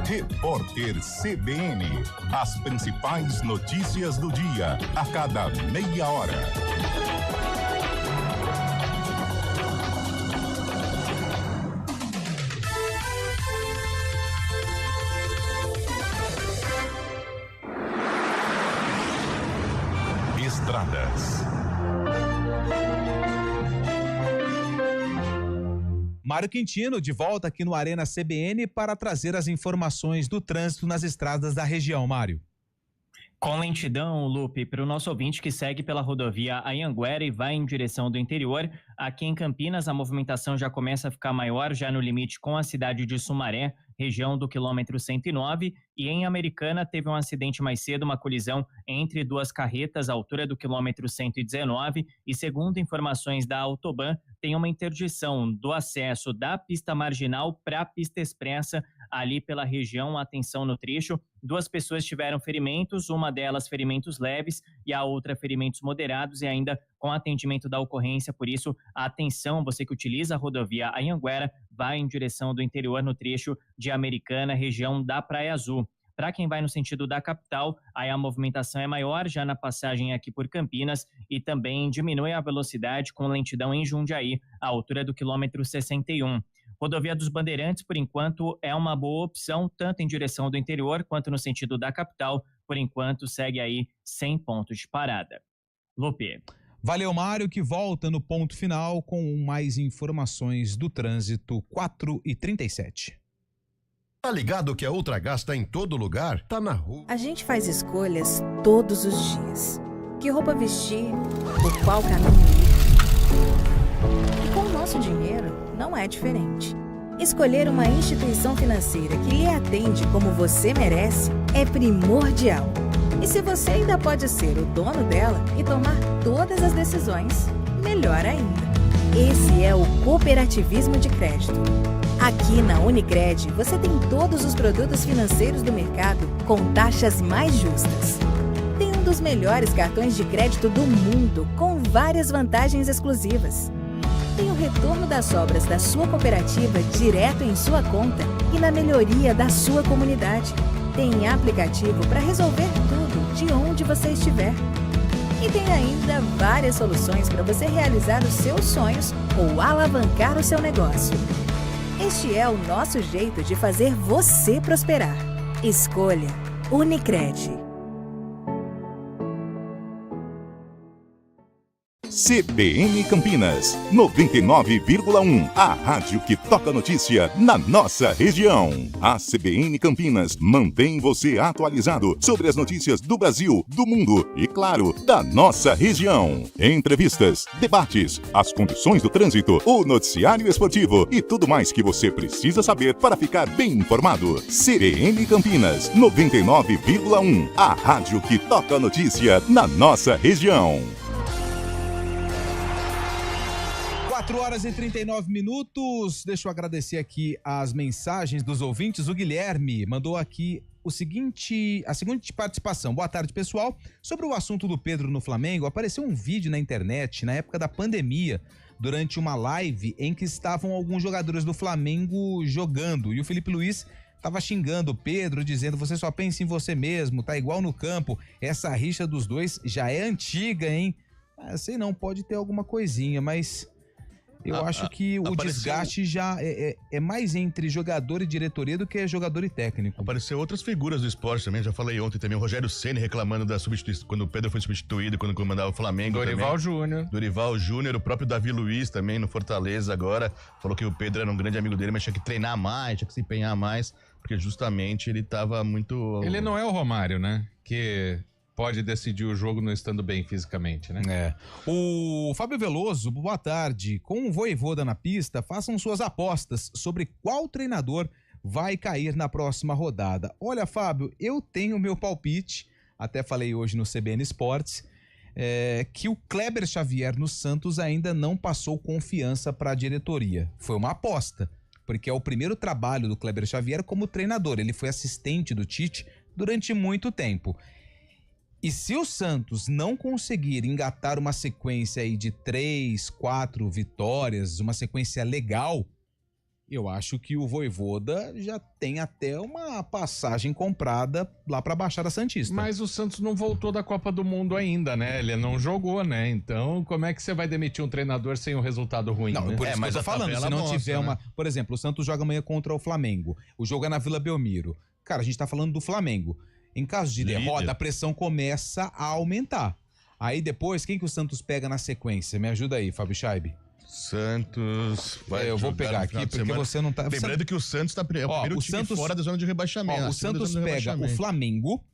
Repórter CBN. As principais notícias do dia, a cada meia hora. Estradas. Mário Quintino, de volta aqui no Arena CBN para trazer as informações do trânsito nas estradas da região. Mário. Com lentidão, Lupe, para o nosso ouvinte que segue pela rodovia Anhanguera e vai em direção do interior, aqui em Campinas a movimentação já começa a ficar maior, já no limite com a cidade de Sumaré, região do quilômetro 109, e em Americana teve um acidente mais cedo, uma colisão entre duas carretas à altura do quilômetro 119, e segundo informações da Autoban, tem uma interdição do acesso da pista marginal para a pista expressa ali pela região. Atenção no trecho, 2 pessoas tiveram ferimentos, uma delas ferimentos leves e a outra ferimentos moderados, e ainda com atendimento da ocorrência. Por isso, atenção, você que utiliza a rodovia Anhanguera, vai em direção do interior no trecho de Americana, região da Praia Azul. Para quem vai no sentido da capital, aí a movimentação é maior já na passagem aqui por Campinas e também diminui a velocidade com lentidão em Jundiaí, à altura do quilômetro 61. Rodovia dos Bandeirantes, por enquanto, é uma boa opção, tanto em direção do interior quanto no sentido da capital. Por enquanto, segue aí 100 pontos de parada. Lupe. Valeu, Mário, que volta no ponto final com mais informações do trânsito, 4h37. Tá ligado que a Ultragás tá em todo lugar? Tá na rua. A gente faz escolhas todos os dias. Que roupa vestir, por qual caminho ir. E com o nosso dinheiro, não é diferente. Escolher uma instituição financeira que lhe atende como você merece é primordial. E se você ainda pode ser o dono dela e tomar todas as decisões, melhor ainda. Esse é o cooperativismo de crédito. Aqui na Unicred, você tem todos os produtos financeiros do mercado com taxas mais justas. Tem um dos melhores cartões de crédito do mundo, com várias vantagens exclusivas. Tem o retorno das sobras da sua cooperativa direto em sua conta e na melhoria da sua comunidade. Tem aplicativo para resolver tudo de onde você estiver. E tem ainda várias soluções para você realizar os seus sonhos ou alavancar o seu negócio. Este é o nosso jeito de fazer você prosperar. Escolha Unicred. CBN Campinas, 99,1. A rádio que toca notícia na nossa região. A CBN Campinas mantém você atualizado sobre as notícias do Brasil, do mundo e, claro, da nossa região. Entrevistas, debates, as condições do trânsito, o noticiário esportivo e tudo mais que você precisa saber para ficar bem informado. CBN Campinas, 99,1. A rádio que toca notícia na nossa região. 4h39. Deixa eu agradecer aqui as mensagens dos ouvintes. O Guilherme mandou aqui a seguinte participação. Boa tarde, pessoal. Sobre o assunto do Pedro no Flamengo, apareceu um vídeo na internet na época da pandemia, durante uma live em que estavam alguns jogadores do Flamengo jogando e o Felipe Luiz estava xingando o Pedro, dizendo: você só pensa em você mesmo, tá igual no campo. Essa rixa dos dois já é antiga, hein? Sei não, pode ter alguma coisinha, mas eu acho que o desgaste já é mais entre jogador e diretoria do que jogador e técnico. Apareceu outras figuras do esporte também, já falei ontem também, o Rogério Ceni reclamando da substituição, quando o Pedro foi substituído, quando comandava o Flamengo. Dorival Júnior. Dorival Júnior, o próprio Davi Luiz também no Fortaleza agora, falou que o Pedro era um grande amigo dele, mas tinha que treinar mais, tinha que se empenhar mais, porque justamente ele tava muito... Ele não é o Romário, né? Que pode decidir o jogo não estando bem fisicamente, né? O Fábio Veloso, boa tarde. Com o Vojvoda na pista, façam suas apostas sobre qual treinador vai cair na próxima rodada. Olha, Fábio, eu tenho meu palpite, até falei hoje no CBN Esportes. que o Kleber Xavier no Santos ainda não passou confiança para a diretoria. Foi uma aposta, porque é o primeiro trabalho do Kleber Xavier como treinador. Ele foi assistente do Tite durante muito tempo. E se o Santos não conseguir engatar uma sequência aí de 3, 4 vitórias, uma sequência legal, eu acho que o Vojvoda já tem até uma passagem comprada lá para a Baixada Santista. Mas o Santos não voltou da Copa do Mundo ainda, né? Ele não jogou, né? Então, como é que você vai demitir um treinador sem um resultado ruim? Não, né? por isso que eu tô falando, se não tiver uma... Por exemplo, o Santos joga amanhã contra o Flamengo. O jogo é na Vila Belmiro. Cara, a gente tá falando do Flamengo. Em caso de derrota, a pressão começa a aumentar. Aí depois, quem que o Santos pega na sequência? Me ajuda aí, Fábio Scheibe. Santos vai eu vou pegar aqui porque você não tá... Lembrando que o Santos tá o Santos fora da zona de rebaixamento. O Santos pega o Flamengo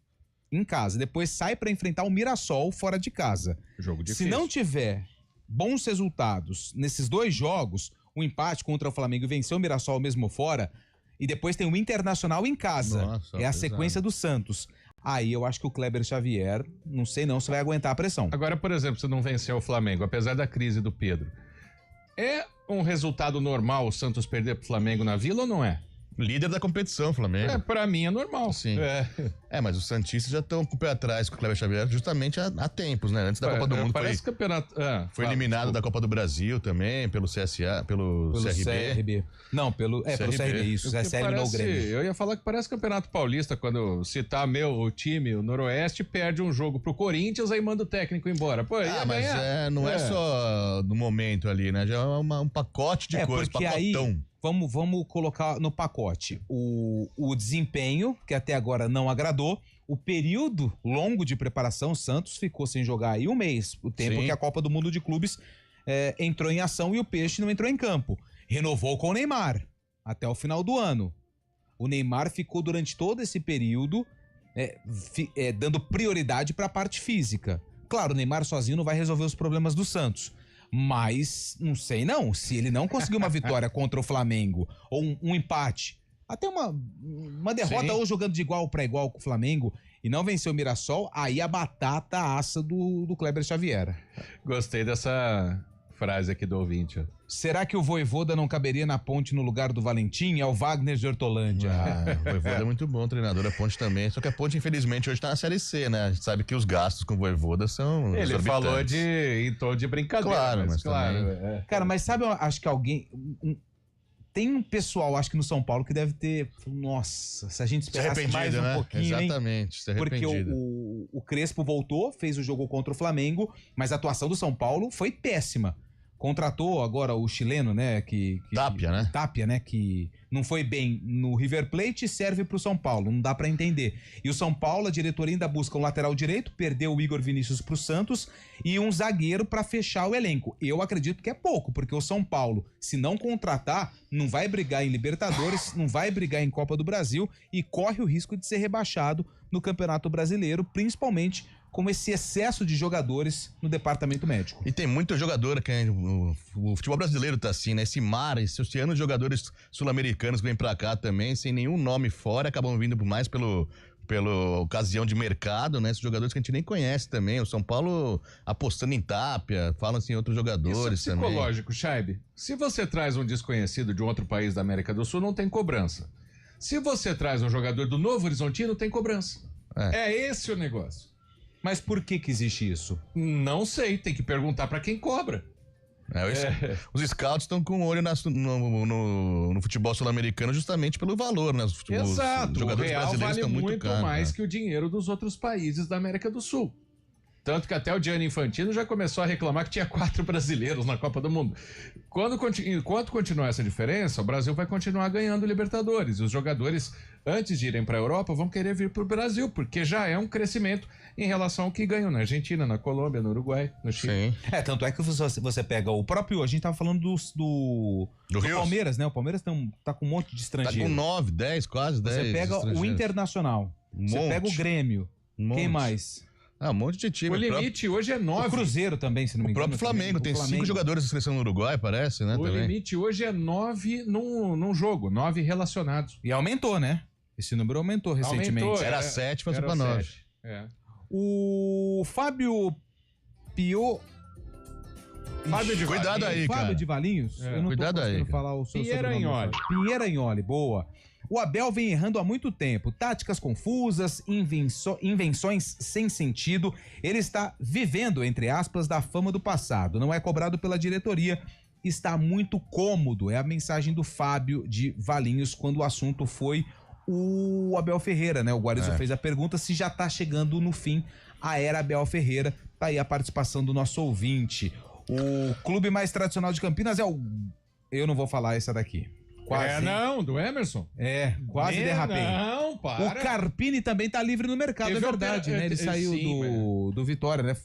em casa, depois sai para enfrentar o Mirassol fora de casa. Jogo difícil. Se não tiver bons resultados nesses 2 jogos, o empate contra o Flamengo e vencer o Mirassol mesmo fora, e depois tem o Internacional em casa. Nossa, é a sequência do Santos. Aí eu acho que o Kleber Xavier, não sei não se vai aguentar a pressão. Agora, por exemplo, se não vencer o Flamengo, apesar da crise do Pedro, é um resultado normal o Santos perder pro Flamengo na Vila ou não é? Líder da competição, Flamengo. Pra mim é normal. Sim. Mas os santistas já estão com o pé atrás com o Kleber Xavier justamente há tempos, né? Antes da Copa do Mundo foi eliminado da Copa do Brasil também, pelo CSA, pelo CRB. Não, pelo CRB, isso. O CSA eliminou o Grêmio. Eu ia falar que parece Campeonato Paulista, quando citar o time, o Noroeste, perde um jogo pro Corinthians, aí manda o técnico embora. Pô, não é só no momento ali, né? Já é um pacote de coisas, pacotão. Aí, vamos colocar no pacote o desempenho, que até agora não agradou, o período longo de preparação. O Santos ficou sem jogar aí 1 mês, o tempo que a Copa do Mundo de Clubes entrou em ação e o Peixe não entrou em campo. Renovou com o Neymar até o final do ano. O Neymar ficou durante todo esse período dando prioridade para a parte física. Claro, o Neymar sozinho não vai resolver os problemas do Santos. Mas, não sei não, se ele não conseguir uma vitória contra o Flamengo, ou um empate, até uma derrota ou jogando de igual para igual com o Flamengo e não vencer o Mirassol, aí a batata assa do Kleber Xavier. Gostei dessa frase aqui do ouvinte. Será que o Vojvoda não caberia na Ponte no lugar do Valentim? É o Wagner de Hortolândia. O Vojvoda é muito bom, treinador. A Ponte também. Só que a Ponte, infelizmente, hoje tá na Série C, né? A gente sabe que os gastos com o Vojvoda são Ele falou em tom de brincadeira. Claro, mas claro. Cara, mas sabe, eu acho que alguém... Tem um pessoal, acho que no São Paulo, que deve ter... Nossa, se a gente esperasse mais um pouquinho, exatamente, se arrependido. Porque o Crespo voltou, fez o jogo contra o Flamengo, mas a atuação do São Paulo foi péssima. Contratou agora o chileno, né? Tapia, né? Que não foi bem no River Plate e serve pro São Paulo. Não dá pra entender. E o São Paulo, a diretoria ainda busca um lateral direito, perdeu o Igor Vinícius pro Santos e um zagueiro pra fechar o elenco. Eu acredito que é pouco, porque o São Paulo, se não contratar, não vai brigar em Libertadores, não vai brigar em Copa do Brasil e corre o risco de ser rebaixado no Campeonato Brasileiro, principalmente com esse excesso de jogadores no departamento médico. E tem muito jogador que o futebol brasileiro tá assim, né? Esse oceano de jogadores sul-americanos que vem pra cá também, sem nenhum nome fora, acabam vindo mais pela ocasião de mercado, né? Esses jogadores que a gente nem conhece também. O São Paulo apostando em Tapia, falam assim outros jogadores também. Isso é psicológico, Scheibe. Se você traz um desconhecido de um outro país da América do Sul, não tem cobrança. Se você traz um jogador do Novo Horizontino, tem cobrança. É esse o negócio. Mas por que existe isso? Não sei, tem que perguntar pra quem cobra. Os scouts estão com o olho no futebol sul-americano justamente pelo valor, né? Exato, os jogadores o real brasileiros vale estão muito caros, mais que o dinheiro dos outros países da América do Sul. Tanto que até o Gianni Infantino já começou a reclamar que tinha 4 brasileiros na Copa do Mundo. Enquanto continuar essa diferença, o Brasil vai continuar ganhando Libertadores. E os jogadores, antes de irem para a Europa, vão querer vir para o Brasil, porque já é um crescimento em relação ao que ganham na Argentina, na Colômbia, no Uruguai, no Chile. Sim. Tanto é que você pega o próprio... A gente tava falando do Palmeiras, né? O Palmeiras tá com um monte de estrangeiros. Tá com 9, 10, quase 10. Você pega o Internacional, você pega o Grêmio. Quem mais? Um monte de time. O limite hoje é 9. O Cruzeiro também, se não me engano. O próprio Flamengo tem 5 jogadores de seleção no Uruguai, parece, né? O limite hoje é 9 num jogo, 9 relacionados. E aumentou, né? Esse número aumentou recentemente. Era 7, passou pra 9. O Fábio Fábio de Cuidado Valinhos. aí, cara. Fábio de Valinhos? Eu não Cuidado tô aí, conseguindo cara. falar o seu Pieranholi. sobrenome. Pieranholi, boa. O Abel vem errando há muito tempo. Táticas confusas, invenções sem sentido. Ele está vivendo, entre aspas, da fama do passado. Não é cobrado pela diretoria. Está muito cômodo. É a mensagem do Fábio de Valinhos quando o assunto foi o Abel Ferreira, né? O Guarizzo fez a pergunta se já tá chegando no fim a era Abel Ferreira. Tá aí a participação do nosso ouvinte. O clube mais tradicional de Campinas é o... Eu não vou falar essa daqui. Quase. Não, do Emerson. Quase derrapei. Não, para. O Carpini também tá livre no mercado, é verdade, né? Ele saiu do Vitória, né?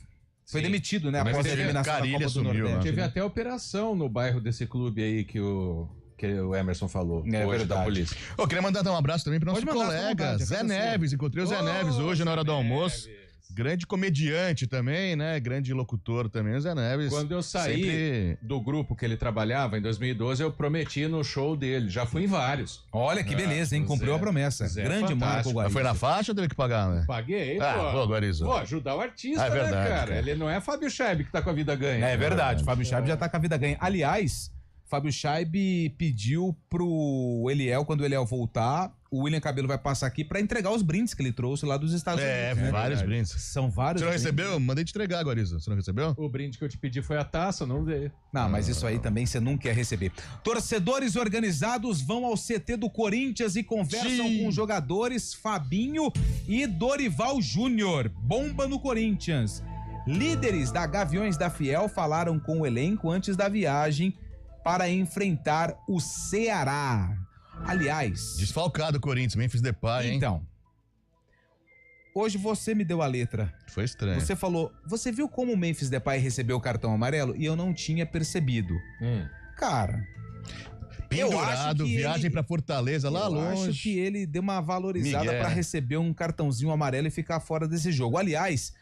Foi demitido, né? Mas Após a teve eliminação da Carilha Copa do sumiu, Nordeste. Teve né? até operação no bairro desse clube aí que o Emerson falou. É hoje verdade. da polícia. Eu queria mandar um abraço também pro nosso Pode mandar, fica à colega, vontade, Zé é pra você. Neves. Encontrei o Zé Neves hoje na hora do almoço. Neves. Grande comediante também, né? Grande locutor também, o Zé Neves. Quando eu saí do grupo que ele trabalhava, em 2012, eu prometi no show dele. Já fui em vários. Olha que beleza, hein? Cumpriu a promessa. Zé Grande fantástico. Marco Mas Guarizzo. foi na faixa ou teve que pagar, né? Paguei, Pô, Guarizzo. Pô, ajudar o artista, É verdade, né, cara? cara. Ele não é Fábio Scheib que tá com a vida ganha. É verdade, Fábio Scheib já tá com a vida ganha. Aliás, Fábio Scheib pediu pro Eliel, quando o Eliel voltar, o William Cabelo vai passar aqui pra entregar os brindes que ele trouxe lá dos Estados Unidos. né? Vários brindes. São vários Você não brindes. recebeu? Mandei te entregar, Guarizzo. Você não recebeu? O brinde que eu te pedi foi a taça, não veio. Não, mas isso aí também você não quer receber. Torcedores organizados vão ao CT do Corinthians e conversam com os jogadores Fabinho e Dorival Júnior. Bomba no Corinthians. Líderes da Gaviões da Fiel falaram com o elenco antes da viagem para enfrentar o Ceará. Aliás... Desfalcado o Corinthians, Memphis Depay, hein? Então, hoje você me deu a letra. Foi estranho. Você falou, você viu como o Memphis Depay recebeu o cartão amarelo? E eu não tinha percebido. Cara... Pendurado, viagem pra Fortaleza, lá longe. Eu acho que ele deu uma valorizada Miguel. pra receber um cartãozinho amarelo e ficar fora desse jogo. Aliás,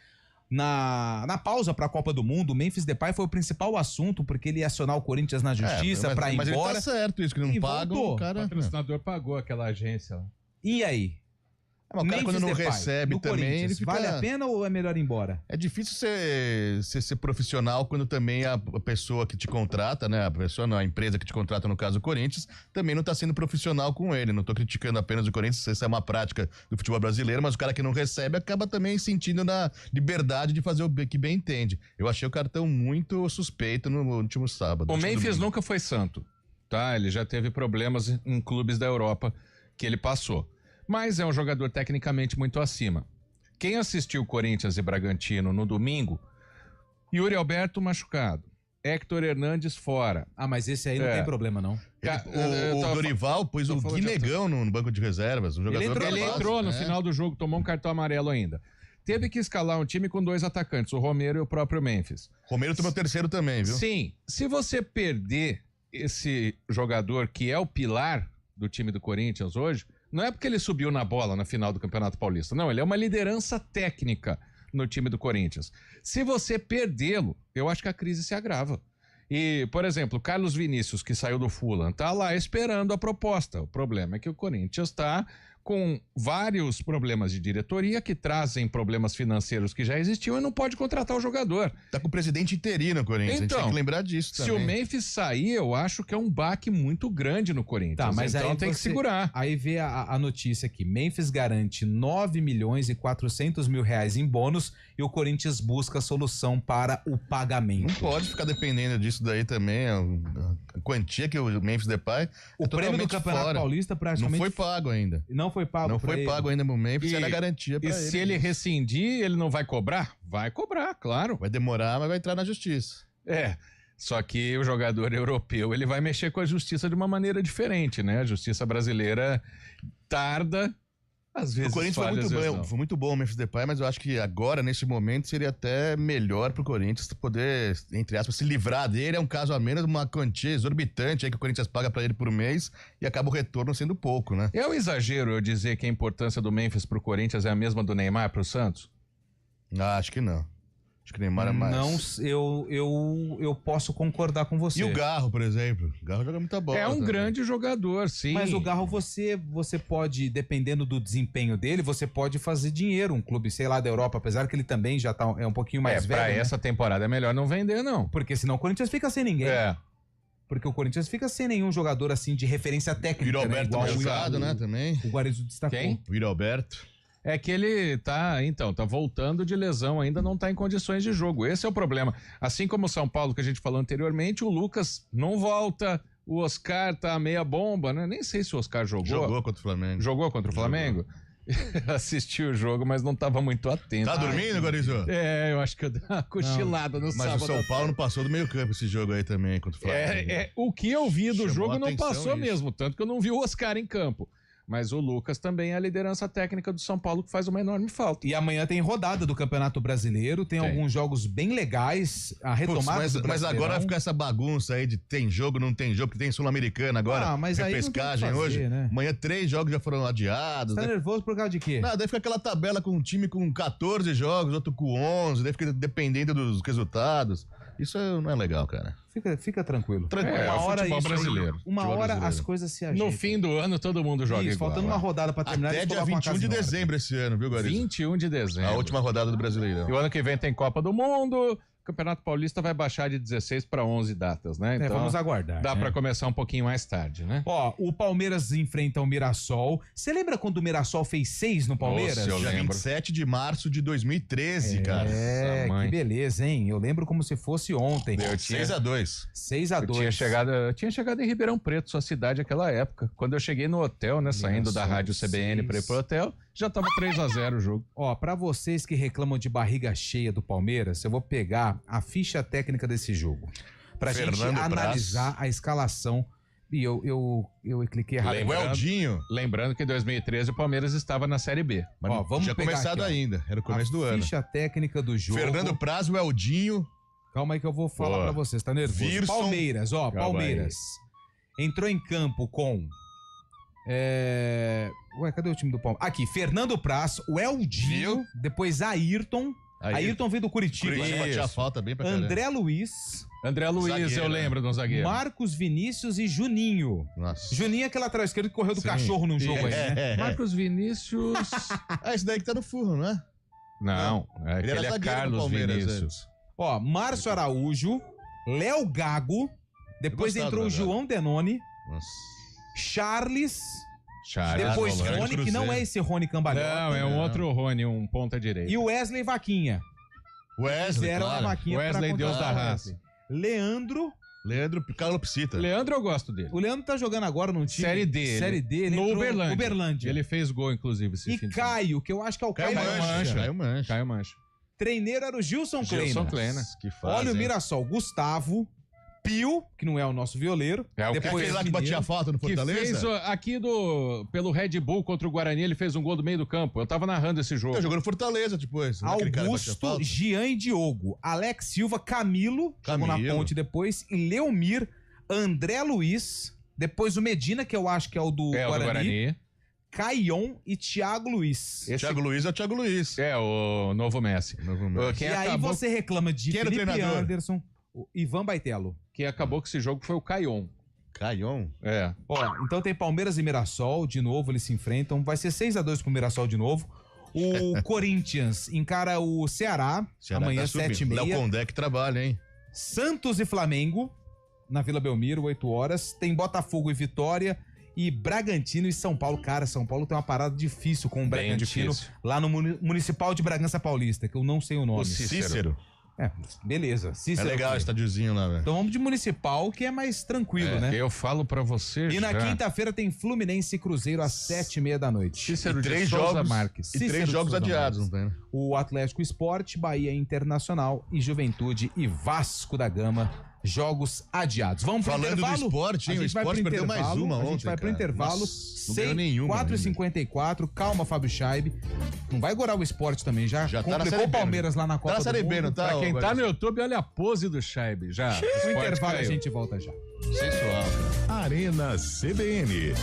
na pausa pra Copa do Mundo, o Memphis Depay foi o principal assunto, porque ele ia acionar o Corinthians na justiça pra ir mas embora. Mas ele tá certo isso, que não e pagam, voltou. o cara... O patrocinador pagou aquela agência lá. E aí? Mas o cara quando não recebe no também, ele fica... Vale a pena ou é melhor ir embora? É difícil ser profissional quando também a pessoa que te contrata, né? A pessoa, não, a empresa que te contrata, no caso o Corinthians, também não tá sendo profissional com ele. Não tô criticando apenas o Corinthians, essa é uma prática do futebol brasileiro, mas o cara que não recebe acaba também sentindo na liberdade de fazer o que bem entende. Eu achei o cartão muito suspeito no último sábado. O Memphis nunca foi santo, tá? Ele já teve problemas em clubes da Europa que ele passou. Mas é um jogador tecnicamente muito acima. Quem assistiu Corinthians e Bragantino no domingo, Yuri Alberto machucado, Héctor Hernandes fora. Ah, mas esse aí não tem problema, não. O Dorival pôs o Guinegão no banco de reservas. Um jogador Ele entrou no final do jogo, tomou um cartão amarelo ainda. Teve que escalar um time com 2 atacantes, o Romero e o próprio Memphis. Romero tomou o terceiro também, viu? Sim. Se você perder esse jogador que é o pilar do time do Corinthians hoje, não é porque ele subiu na bola na final do Campeonato Paulista. Não, ele é uma liderança técnica no time do Corinthians. Se você perdê-lo, eu acho que a crise se agrava. E, por exemplo, o Carlos Vinícius, que saiu do Fulham, tá lá esperando a proposta. O problema é que o Corinthians está com vários problemas de diretoria que trazem problemas financeiros que já existiam e não pode contratar o jogador. Tá com o presidente interino no Corinthians, a gente tem que lembrar disso também. Se o Memphis sair, eu acho que é um baque muito grande no Corinthians. Tá, mas então aí tem que segurar. Aí vê a notícia aqui. Memphis garante 9 milhões e 400 mil reais em bônus e o Corinthians busca solução para o pagamento. Não pode ficar dependendo disso daí também. A quantia que o Memphis Depay o prêmio do Campeonato fora. Paulista praticamente... Não foi pago ainda. Não foi pago. Não foi pago ainda pro Memphis, era garantia pra ele. E se ele rescindir, ele não vai cobrar? Vai cobrar, claro. Vai demorar, mas vai entrar na justiça. É. Só que o jogador europeu, ele vai mexer com a justiça de uma maneira diferente, né? A justiça brasileira tarda, às vezes o Corinthians foi muito bom o Memphis Depay, mas eu acho que agora, nesse momento, seria até melhor pro Corinthians poder, entre aspas, se livrar dele. É um caso a menos, uma quantia exorbitante aí que o Corinthians paga pra ele por mês e acaba o retorno sendo pouco, né? É um exagero eu dizer que a importância do Memphis pro Corinthians é a mesma do Neymar pro Santos? Ah, acho que não. Acho que o Neymar é mais. Não, eu posso concordar com você. E o Garro, por exemplo? O Garro joga muita bola. É um também. grande jogador, sim. Mas o Garro, você pode, dependendo do desempenho dele, você pode fazer dinheiro. Um clube, sei lá, da Europa, apesar que ele também já é um pouquinho mais velho. Pra né? essa temporada é melhor não vender, não. Porque senão o Corinthians fica sem ninguém. Porque o Corinthians fica sem nenhum jogador assim de referência técnica. O Roberto né? machucado, né, também. O Guarizo destacou. Quem? O Alberto. É que ele tá voltando de lesão, ainda não tá em condições de jogo. Esse é o problema. Assim como o São Paulo, que a gente falou anteriormente, o Lucas não volta, o Oscar tá meia bomba, né? Nem sei se o Oscar jogou. Jogou contra o Flamengo. Jogou contra o Flamengo? Assisti o jogo, mas não tava muito atento. Tá dormindo, Guarizo? É, eu acho que eu dei uma cochilada no sábado. Mas o São Paulo não passou do meio campo esse jogo aí também contra o Flamengo. O que eu vi do Chamou jogo não atenção passou isso. mesmo, tanto que eu não vi o Oscar em campo. Mas o Lucas também é a liderança técnica do São Paulo, que faz uma enorme falta. E amanhã tem rodada do Campeonato Brasileiro, tem alguns jogos bem legais, a retomada do Mas agora vai ficar essa bagunça aí de tem jogo, não tem jogo, porque tem Sul-Americana agora, mas aí não tem o que repescagem fazer, hoje. né? Amanhã 3 jogos já foram adiados. Tá nervoso por causa de quê? Não, daí fica aquela tabela com um time com 14 jogos, outro com 11, daí fica dependendo dos resultados. Isso não é legal, cara. Fica tranquilo. É o futebol brasileiro. Uma Futebol hora brasileiro. as coisas se ajeitam. No fim do ano, todo mundo joga Isso, igual. faltando uma rodada pra terminar. Até eles dia colocam a 21 casa de em ordem. dezembro esse ano, viu, Guarizo? 21 de dezembro. A última rodada do Brasileirão. E o ano que vem tem Copa do Mundo. O Campeonato Paulista vai baixar de 16 para 11 datas, né? Então, vamos aguardar. dá para começar um pouquinho mais tarde, né? Ó, o Palmeiras enfrenta o Mirassol. Você lembra quando o Mirassol fez 6 no Palmeiras? Nossa, eu Dia lembro. 27 de março de 2013, cara. É, Nossa, mãe. que beleza, hein? Eu lembro como se fosse ontem. 6-2. 6-2. Eu tinha chegado em Ribeirão Preto, sua cidade, naquela época. Quando eu cheguei no hotel, né, saindo da rádio CBN para ir pro hotel, já tava 3-0 o jogo. Ó, pra vocês que reclamam de barriga cheia do Palmeiras, eu vou pegar a ficha técnica desse jogo. Pra gente Fernando analisar a escalação. E eu cliquei errado. O Eldinho. Lembrando que em 2013 o Palmeiras estava na Série B. Mas Ó, vamos tinha pegar começado aqui, ó. ainda. Era o começo do ano. Ficha técnica do jogo. Fernando Praz, o Eldinho. Calma aí que eu vou falar Boa. pra vocês, tá nervoso? Virson. Palmeiras, ó, Calma Palmeiras. Entrou em campo com... Ué, cadê o time do Palmeiras? Aqui, Fernando Praz, o Eldinho, Viu? depois Ayrton. Ayrton veio do Curitiba. Curitiba né? batia falta bem pra caramba. André Luiz, André Luiz, Zagueiro, eu lembro de um zagueiro. Marcos Vinícius e Juninho. Nossa. Juninho é aquele lateral esquerdo que correu do Sim. cachorro num jogo aí, né? Marcos Vinícius... Ah, esse daí que tá no furro, não é? Não, Ele era aquele é zagueiro do Carlos Palmeiras Vinícius. antes. Ó, Márcio Araújo, Léo Gago, depois gostava entrou o do Léo Gago. João Denoni, Nossa. Charles, Charles depois volante. Rony, que Cruzeiro. não é esse Rony Cambalhota. Não, é um outro Rony, um ponta direita. E o Wesley Vaquinha. Wesley, Fizeram claro. a Vaquinha Wesley, pra Deus contratar da o raça. Wesley. Leandro. Leandro Calopsita. Leandro, eu gosto dele. O Leandro tá jogando agora num time... Série D. Série D. Ele no entrou Uberlândia. Uberlândia. Ele fez gol, inclusive, esse E fim de semana. Caio, que eu acho que é o Caio Mancha. Caio Mancha. Caio Mancha. Treineiro era o Gilson Gilson Kleina. Kleina. Que fase, Olha o hein? Mirassol. Gustavo. Pio, que não é o nosso violeiro. É o Depois Depois lá que batia falta no Que Fortaleza? fez aqui pelo Red Bull contra o Guarani, ele fez um gol do meio do campo. Eu tava narrando esse jogo. Jogou no Fortaleza depois. Não é aquele cara que batia Augusto, falta? Jean e Diogo. Alex Silva, Camilo, jogou na Camilo. ponte depois. E Leomir, André Luiz. Depois o Medina, que eu acho que é o do É, o do Guarani. Caion e Thiago Luiz. Thiago Luiz é o Thiago Luiz. É, o novo Messi. Novo Messi. Quem e aí acabou, você reclama de Quem era o Felipe treinador? Anderson, o Ivan Baitello. quem acabou com esse jogo foi o Caion. Caion? É. Ó, então tem Palmeiras e Mirassol, de novo eles se enfrentam. Vai ser 6-2 pro Mirassol de novo. O Corinthians encara o Ceará, amanhã tá subindo. 7h30. Léo Condé que trabalha, hein? Santos e Flamengo, na Vila Belmiro, 8 horas. Tem Botafogo e Vitória. E Bragantino e São Paulo. Cara, São Paulo tem uma parada difícil com o Bem Bragantino difícil. lá no Municipal de Bragança Paulista, que eu não sei o nome. O Cícero. É, beleza. É Cícero. legal o estádiozinho lá, velho. Então vamos de Municipal, que é mais tranquilo, né? Eu falo pra você E na já. quinta-feira tem Fluminense e Cruzeiro às 7h30 da noite. Cícero E de três Souza jogos. Marques. E Cícero 3 de jogos Souza adiados, Marques. não tem, né? O Atlético Esporte, Bahia Internacional e Juventude e Vasco da Gama. Jogos adiados. Vamos pro Falando intervalo? do esporte, hein? A O gente vai esporte pro perdeu mais intervalo, uma A gente ontem, vai pro cara. intervalo. Nossa, não ganhou nenhuma 4h54. Calma, Fábio Scheib. Não vai gorar o esporte também, já Já tá na complicou Série o B, Palmeiras lá na Copa Tá na do Série B, Mundo. não tá? Pra quem ô, tá no Guarani? YouTube, olha a pose do Scheib. Já. No O esporte intervalo a caiu. gente volta já. Sensual, cara. Arena CBN.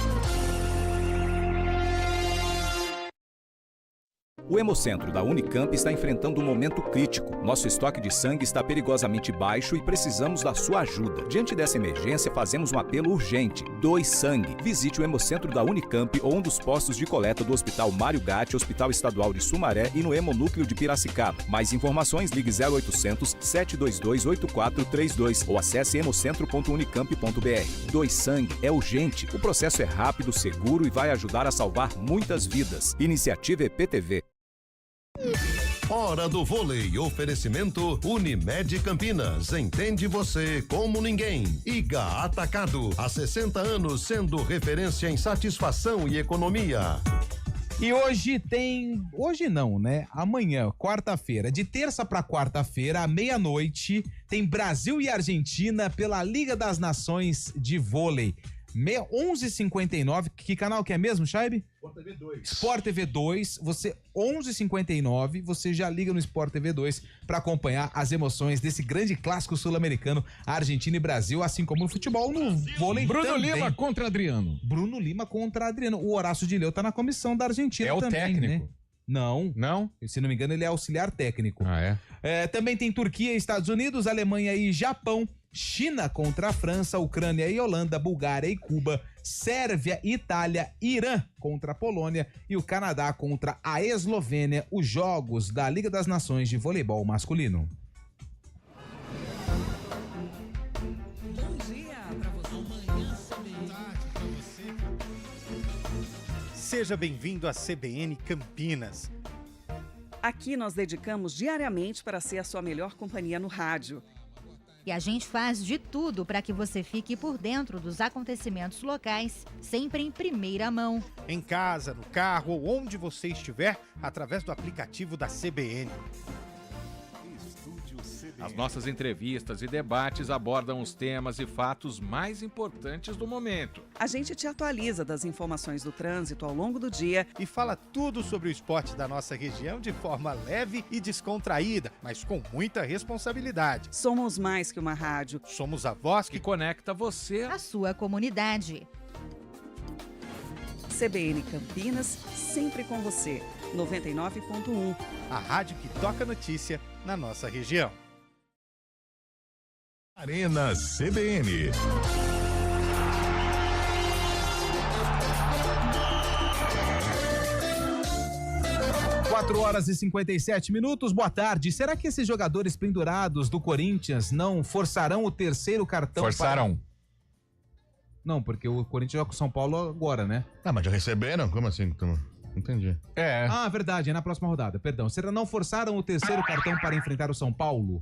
O Hemocentro da Unicamp está enfrentando um momento crítico. Nosso estoque de sangue está perigosamente baixo e precisamos da sua ajuda. Diante dessa emergência, fazemos um apelo urgente. Doe sangue. Visite o Hemocentro da Unicamp ou um dos postos de coleta do Hospital Mário Gatti, Hospital Estadual de Sumaré e no Hemonúcleo de Piracicaba. Mais informações, ligue 0800 722 8432 ou acesse hemocentro.unicamp.br. Doe sangue é urgente. O processo é rápido, seguro e vai ajudar a salvar muitas vidas. Iniciativa EPTV. Hora do vôlei. Oferecimento Unimed Campinas. Entende você como ninguém. Iga Atacado. Há 60 anos sendo referência em satisfação e economia. E hoje tem... Hoje não, né? Amanhã, quarta-feira. De terça para quarta-feira, à meia-noite, tem Brasil e Argentina pela Liga das Nações de Vôlei. 11h59, que canal que é mesmo, Chaib? Sport TV 2. Sport TV 2, você 11h59, você já liga no Sport TV 2 para acompanhar as emoções desse grande clássico sul-americano, Argentina e Brasil, assim como no futebol, no vôlei Bruno também. Lima contra Adriano. Bruno Lima contra Adriano. O Horácio de Leu tá na comissão da Argentina também, É o técnico? né? Não. Não? Se não me engano, ele é auxiliar técnico. Ah, Também tem Turquia, Estados Unidos, Alemanha e Japão, China contra a França, Ucrânia e Holanda, Bulgária e Cuba, Sérvia, Itália, Irã contra a Polônia e o Canadá contra a Eslovênia, os jogos da Liga das Nações de Voleibol Masculino. Bom dia pra você. Amanhã, tarde pra você. Seja bem-vindo à CBN Campinas. Aqui nós dedicamos diariamente para ser a sua melhor companhia no rádio. E a gente faz de tudo para que você fique por dentro dos acontecimentos locais, sempre em primeira mão. Em casa, no carro ou onde você estiver, através do aplicativo da CBN. As nossas entrevistas e debates abordam os temas e fatos mais importantes do momento. A gente te atualiza das informações do trânsito ao longo do dia e fala tudo sobre o esporte da nossa região de forma leve e descontraída, mas com muita responsabilidade. Somos mais que uma rádio. Somos a voz que conecta você à sua comunidade. CBN Campinas, sempre com você. 99.1. A rádio que toca notícia na nossa região. Arena CBN. Quatro horas e 57 minutos, boa tarde. Será que esses jogadores pendurados do Corinthians não forçarão o terceiro cartão? Forçaram? Não, porque o Corinthians joga com o São Paulo agora, né? Ah, mas já receberam? Como assim? Não entendi. Ah, verdade, é na próxima rodada, perdão. Será não forçaram o terceiro cartão para enfrentar o São Paulo?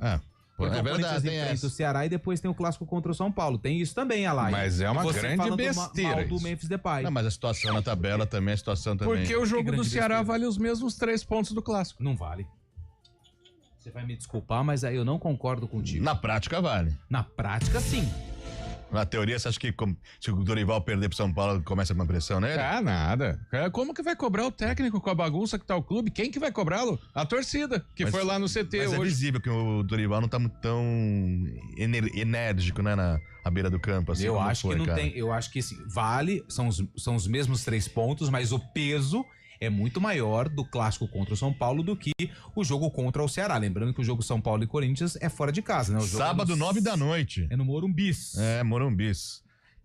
Porque é o Corinthians verdade, tem enfrenta essa. o Ceará e depois tem o clássico contra o São Paulo. Tem isso também, Alai. Mas é uma Você grande falando besteira mal do isso. Memphis Depay. Não, mas a situação na tabela também, a situação também. Porque o jogo do Ceará besteira. vale os mesmos 3 pontos do clássico. Não vale. Você vai me desculpar, mas aí eu não concordo contigo. Na prática vale. Na prática, sim. Na teoria, você acha que se o Dorival perder pro São Paulo, começa uma pressão nele? Ah, nada. Como que vai cobrar o técnico com a bagunça que tá o clube? Quem que vai cobrá-lo? A torcida, que foi lá no CT mas hoje. é visível que o Dorival não tá muito tão enérgico, né, na beira do campo. Assim, Eu como acho foi, que não cara. tem. Eu acho que sim, vale, são os mesmos 3 pontos, mas o peso é muito maior do clássico contra o São Paulo do que o jogo contra o Ceará. Lembrando que o jogo São Paulo e Corinthians é fora de casa, né? O jogo Sábado, 9 da noite. É no Morumbis. É, Morumbis.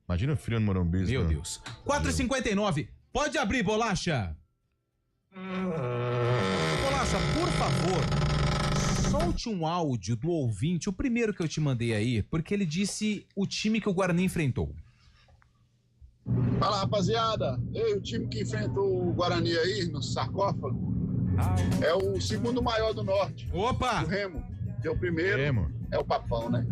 Imagina o frio no Morumbis. Meu né? Deus. 4h59. Pode abrir, Bolacha. Bolacha, por favor, solte um áudio do ouvinte, o primeiro que eu te mandei aí, porque ele disse o time que o Guarani enfrentou. Fala, rapaziada. Ei, o time que enfrentou o Guarani aí no sarcófago é o segundo maior do norte. Opa! O Remo, que é o primeiro. Remo. É o Papão, né?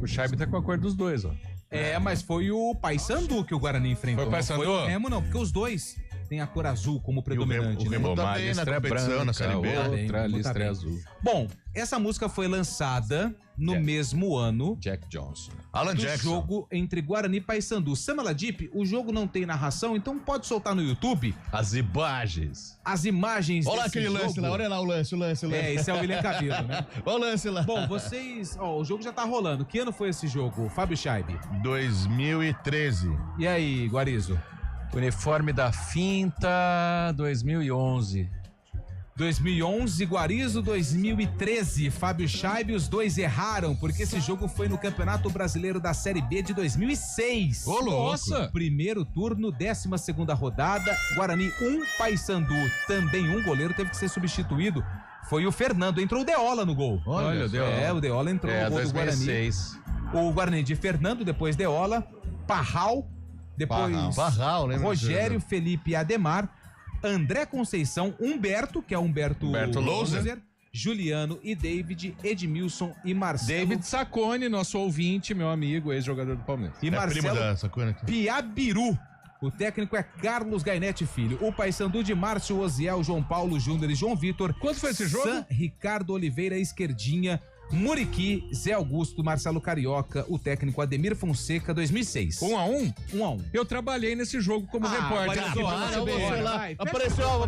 O Chaib tá com a cor dos dois, ó. É, mas foi o Paysandu que o Guarani enfrentou. Foi o Paysandu? Não foi o Remo, não, porque os dois têm a cor azul como predominante. o Remo né? tá bem na competição, na Série B. Outra listra azul. Bom, essa música foi lançada no mesmo ano Jack Johnson. Alan do Jackson. jogo entre Guarani e Paysandu. Samaladip, o jogo não tem narração, então pode soltar no YouTube as imagens. As imagens Olha lá desse aquele jogo. lance lá, olha lá o lance. É, esse é o William Cabelo, né? Olha o lance lá. Bom, vocês... Ó, o jogo já tá rolando. Que ano foi esse jogo, Fábio Chaib? 2013. E aí, Guarizo? Uniforme da Finta, 2011. 2011, Guarizo. 2013, Fábio Scheibe. Os dois erraram, porque esse jogo foi no Campeonato Brasileiro da Série B de 2006. Ô, nossa! Primeiro turno, 12ª rodada. Guarani 1, Paysandu também 1. Goleiro teve que ser substituído. Foi o Fernando. Entrou o Deola no gol. Olha, o Deola entrou no gol do Guarani. O Guarani de Fernando, depois Deola. Parral. Depois Parral, lembra? Rogério, Felipe e Ademar. André Conceição, Humberto, que é Humberto Louser, Juliano e David, Edmilson e Marcelo. David Saccone, nosso ouvinte, meu amigo, ex-jogador do Palmeiras. E Marcelo Piabiru. O técnico é Carlos Gainetti Filho. O Paysandu de Márcio Oziel, João Paulo Júnior e João Vitor. Quanto foi esse jogo? San Ricardo Oliveira Esquerdinha, Muriqui, Zé Augusto, Marcelo Carioca, o técnico Ademir Fonseca, 2006. 1-1? 1-1. Eu trabalhei nesse jogo como repórter.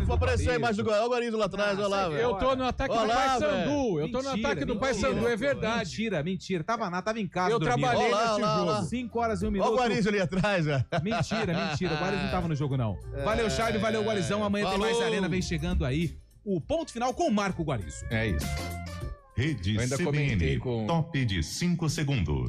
Apareceu a imagem do Guarizo lá atrás, olha lá, velho. Eu tô no ataque do Paysandu. Eu tô no ataque do Paysandu, é verdade. Mentira. Tava em casa. Eu trabalhei nesse jogo. 5 horas e 1 minuto. Olha o Guarizo ali atrás, velho. Mentira. O Guarizo não tava no jogo, não. Valeu, Charlie, valeu, Guarizão. Amanhã tem mais Arena, vem chegando aí. O ponto final com o Marco Guarizo. É isso. Rede Eu ainda CBN, comentei com... top de 5 segundos.